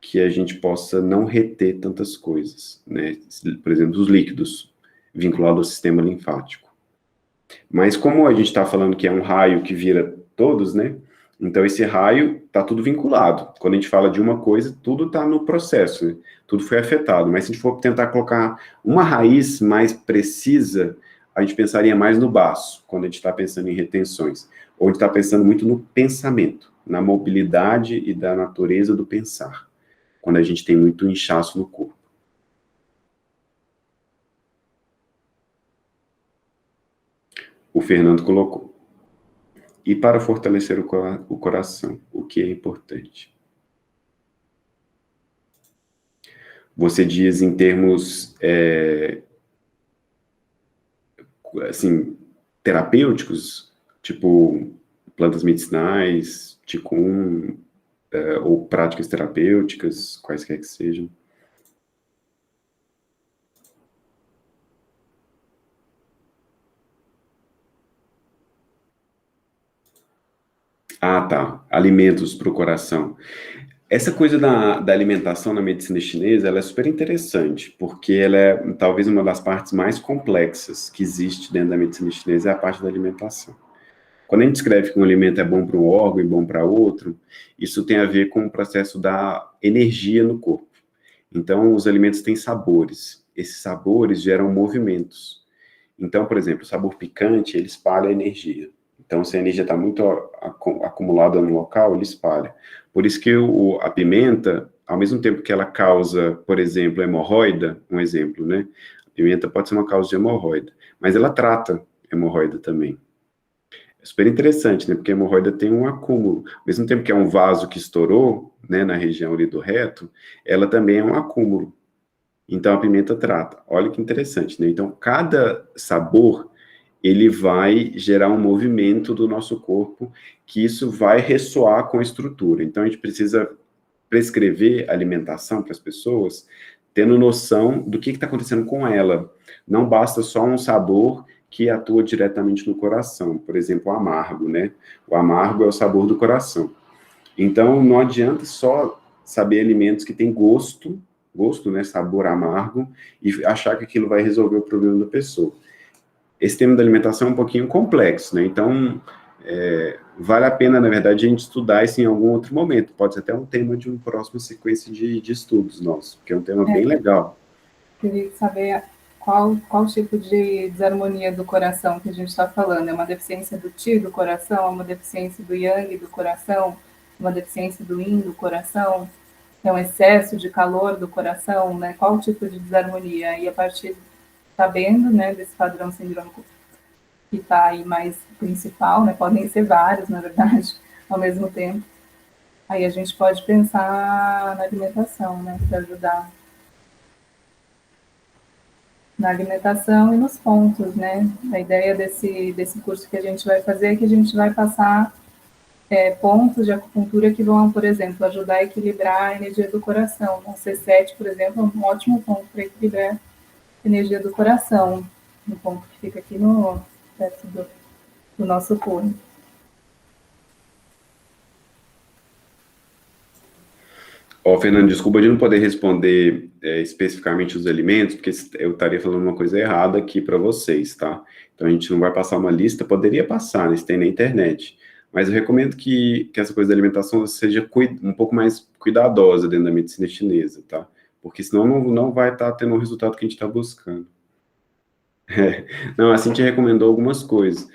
que a gente possa não reter tantas coisas, né? Por exemplo, os líquidos vinculados ao sistema linfático. Mas como a gente está falando que é um raio que vira todos, né? Então esse raio está tudo vinculado. Quando a gente fala de uma coisa, tudo está no processo, né? Tudo foi afetado. Mas se a gente for tentar colocar uma raiz mais precisa, a gente pensaria mais no baço, quando a gente está pensando em retenções. Ou a gente está pensando muito no pensamento, na mobilidade e da natureza do pensar, quando a gente tem muito inchaço no corpo. O Fernando colocou. E para fortalecer o coração, o que é importante? Você diz em termos, assim, terapêuticos, tipo plantas medicinais, Qigong, ou práticas terapêuticas, quaisquer que sejam. Ah, tá. Alimentos para o coração. Essa coisa da alimentação na medicina chinesa, ela é super interessante, porque ela é talvez uma das partes mais complexas que existe dentro da medicina chinesa, é a parte da alimentação. Quando a gente escreve que um alimento é bom para um órgão e bom para outro, isso tem a ver com o processo da energia no corpo. Então, os alimentos têm sabores. Esses sabores geram movimentos. Então, por exemplo, o sabor picante, ele espalha energia. Então, se a energia está muito acumulada no local, ele espalha. Por isso que a pimenta, ao mesmo tempo que ela causa, por exemplo, hemorroida, um exemplo, né? A pimenta pode ser uma causa de hemorroida, mas ela trata hemorroida também. É super interessante, né? Porque a hemorroida tem um acúmulo. Ao mesmo tempo que é um vaso que estourou, né, na região ali do reto, ela também é um acúmulo. Então a pimenta trata. Olha que interessante, né? Então cada sabor ele vai gerar um movimento do nosso corpo que isso vai ressoar com a estrutura. Então a gente precisa prescrever alimentação para as pessoas, tendo noção do que está acontecendo com ela. Não basta só um sabor que atua diretamente no coração. Por exemplo, o amargo, né? O amargo é o sabor do coração. Então não adianta só saber alimentos que têm gosto, né, sabor amargo, e achar que aquilo vai resolver o problema da pessoa. Esse tema da alimentação é um pouquinho complexo, né? Então, vale a pena, na verdade, a gente estudar isso em algum outro momento. Pode ser até um tema de uma próxima sequência de estudos nossos, porque é um tema bem legal. Queria saber qual tipo de desarmonia do coração que a gente está falando. É uma deficiência do Qi do coração? É uma deficiência do Yang do coração? Uma deficiência do Yin do coração? É um excesso de calor do coração? Né? Qual tipo de desarmonia? E a partir, sabendo, né, desse padrão sindrômico que está aí mais principal, né, podem ser vários, na verdade, ao mesmo tempo, aí a gente pode pensar na alimentação, né, para ajudar. na alimentação e nos pontos, né? A ideia desse curso que a gente vai fazer é que a gente vai passar pontos de acupuntura que vão, por exemplo, ajudar a equilibrar a energia do coração. O C7, por exemplo, é um ótimo ponto para equilibrar a energia do coração, um ponto que fica aqui no perto do nosso pulmão. Ó, Fernando, desculpa de não poder responder especificamente os alimentos, porque eu estaria falando uma coisa errada aqui para vocês, tá? Então a gente não vai passar uma lista, poderia passar, né? Isso tem na internet. Mas eu recomendo que essa coisa da alimentação seja um pouco mais cuidadosa dentro da medicina chinesa, tá? Porque senão não vai estar tendo o resultado que a gente está buscando. Não, assim te recomendou algumas coisas,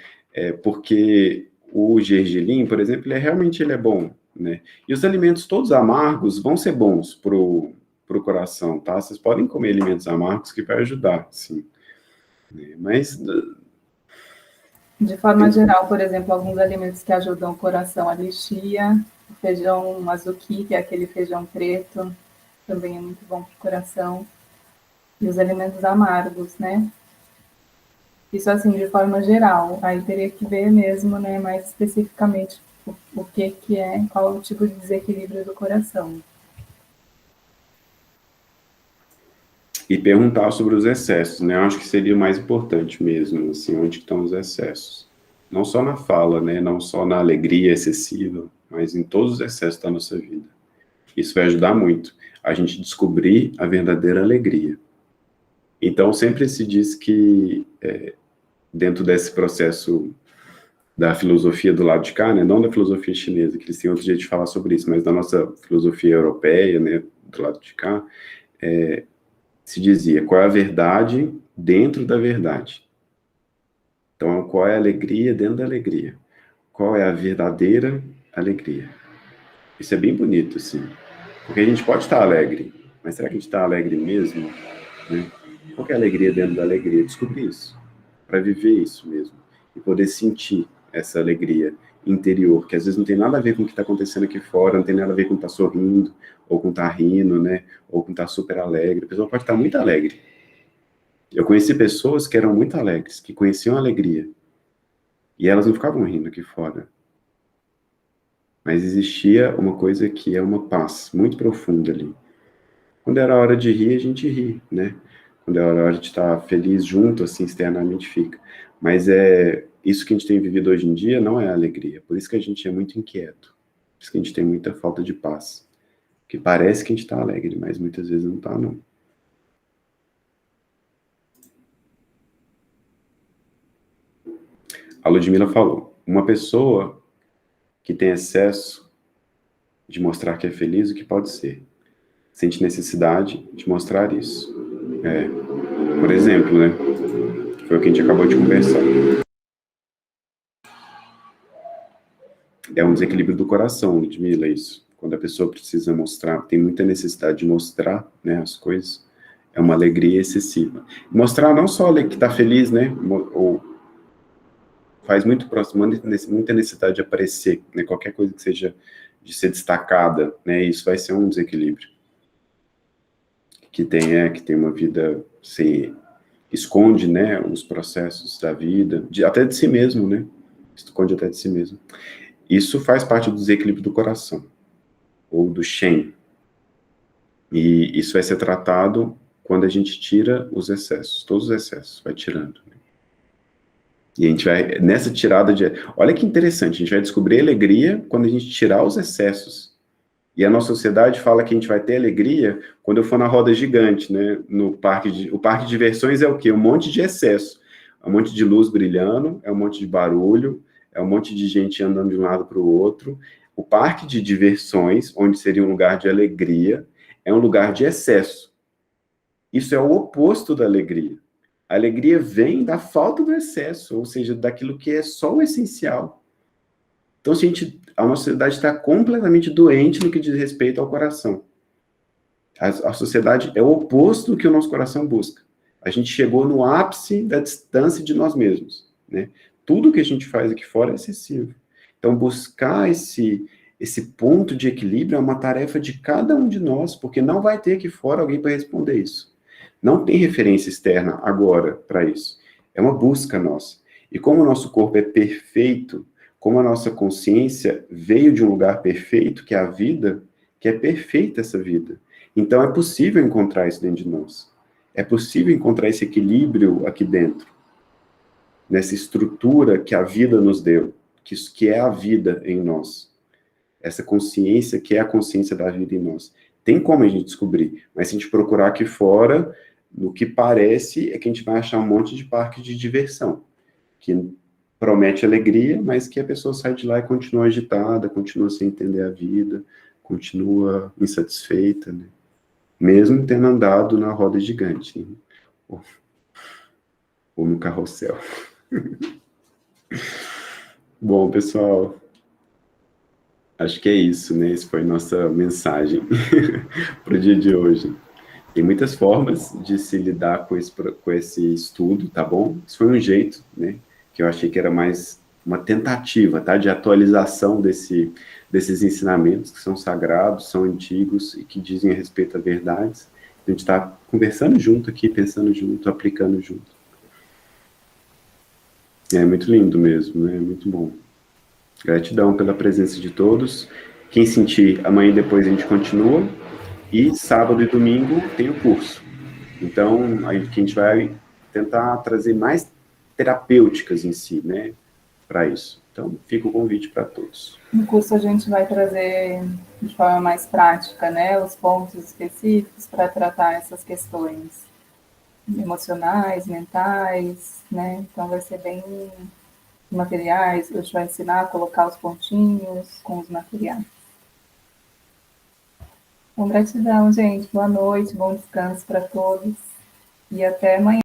porque o gergelim, por exemplo, ele é bom, né? E os alimentos todos amargos vão ser bons pro coração, tá? Vocês podem comer alimentos amargos que vai ajudar, sim. Mas De forma geral, por exemplo, alguns alimentos que ajudam o coração, a lichia, o feijão azuki, que é aquele feijão preto, também é muito bom para o coração, e os alimentos amargos, né? Isso assim, de forma geral. Aí teria que ver mesmo, né, mais especificamente o que é, qual o tipo de desequilíbrio do coração. e perguntar sobre os excessos, né? Eu acho que seria o mais importante mesmo, assim, onde estão os excessos. Não só na fala, né? Não só na alegria excessiva, mas em todos os excessos da nossa vida. Isso vai ajudar muito a gente descobrir a verdadeira alegria. Então, sempre se diz que, dentro desse processo da filosofia do lado de cá, né, não da filosofia chinesa, que eles têm outro jeito de falar sobre isso, mas da nossa filosofia europeia, né, do lado de cá, se dizia qual é a verdade dentro da verdade. Então, qual é a alegria dentro da alegria? Qual é a verdadeira alegria? Isso é bem bonito, assim. Porque a gente pode estar alegre, mas será que a gente está alegre mesmo? Né? Qual que é a alegria dentro da alegria? Descobrir isso, para viver isso mesmo, e poder sentir essa alegria interior, que às vezes não tem nada a ver com o que está acontecendo aqui fora, não tem nada a ver com estar sorrindo, ou com estar rindo, né? Ou com estar super alegre. A pessoa pode estar muito alegre. Eu conheci pessoas que eram muito alegres, que conheciam a alegria, e elas não ficavam rindo aqui fora. Mas existia uma coisa que é uma paz muito profunda ali. Quando era hora de rir, a gente ri, né? Quando era hora de estar feliz junto, assim, externamente fica. Mas isso que a gente tem vivido hoje em dia não é alegria. Por isso que a gente é muito inquieto. Por isso que a gente tem muita falta de paz. Que parece que a gente está alegre, mas muitas vezes não está, não. A Ludmilla falou, uma pessoa que tem excesso de mostrar que é feliz, o que pode ser? Sente necessidade de mostrar isso. Por exemplo, né? Foi o que a gente acabou de conversar. É um desequilíbrio do coração, Ludmilla, isso. Quando a pessoa precisa mostrar, tem muita necessidade de mostrar, né, as coisas, é uma alegria excessiva. Mostrar não só que está feliz, né, ou faz muito próximo, muita necessidade de aparecer, né, qualquer coisa que seja de ser destacada, né, isso vai ser um desequilíbrio. Que tem uma vida, se esconde, né, os processos da vida, até de si mesmo, né, esconde até de si mesmo. Isso faz parte do desequilíbrio do coração, ou do Shen. E isso vai ser tratado quando a gente tira os excessos, todos os excessos, vai tirando. E a gente vai, nessa tirada de... Olha que interessante, a gente vai descobrir alegria quando a gente tirar os excessos. E a nossa sociedade fala que a gente vai ter alegria quando eu for na roda gigante, né? O parque de diversões é o quê? Um monte de excesso. É um monte de luz brilhando, é um monte de barulho, é um monte de gente andando de um lado para o outro. O parque de diversões, onde seria um lugar de alegria, é um lugar de excesso. Isso é o oposto da alegria. A alegria vem da falta do excesso, ou seja, daquilo que é só o essencial. Então, a nossa sociedade está completamente doente no que diz respeito ao coração. A sociedade é o oposto do que o nosso coração busca. A gente chegou no ápice da distância de nós mesmos, né? Tudo que a gente faz aqui fora é excessivo. Então, buscar esse ponto de equilíbrio é uma tarefa de cada um de nós, porque não vai ter aqui fora alguém para responder isso. Não tem referência externa agora para isso. É uma busca nossa. E como o nosso corpo é perfeito, como a nossa consciência veio de um lugar perfeito, que é a vida, que é perfeita essa vida. Então é possível encontrar isso dentro de nós. É possível encontrar esse equilíbrio aqui dentro, nessa estrutura que a vida nos deu, que é a vida em nós. Essa consciência que é a consciência da vida em nós. Tem como a gente descobrir, mas se a gente procurar aqui fora, no que parece é que a gente vai achar um monte de parque de diversão, que promete alegria, mas que a pessoa sai de lá e continua agitada, continua sem entender a vida, continua insatisfeita, né? Mesmo tendo andado na roda gigante, né? Ou no carrossel. Bom, pessoal, acho que é isso, né? Essa foi nossa mensagem para o dia de hoje. Tem muitas formas de se lidar com esse estudo, tá bom? Isso foi um jeito, né? Que eu achei que era mais uma tentativa, tá? De atualização desses ensinamentos que são sagrados, são antigos e que dizem a respeito a verdades. A gente está conversando junto aqui, pensando junto, aplicando junto. É muito lindo mesmo, né? Muito bom. Gratidão pela presença de todos. Quem sentir, amanhã e depois a gente continua. E sábado e domingo tem o curso. Então, a gente vai tentar trazer mais terapêuticas em si, né, para isso. Então, fica o convite para todos. No curso a gente vai trazer de forma mais prática, né, os pontos específicos para tratar essas questões emocionais, mentais, né, então vai ser bem materiais, eu te vou ensinar a colocar os pontinhos com os materiais. Então, gratidão, gente, boa noite, bom descanso para todos e até amanhã.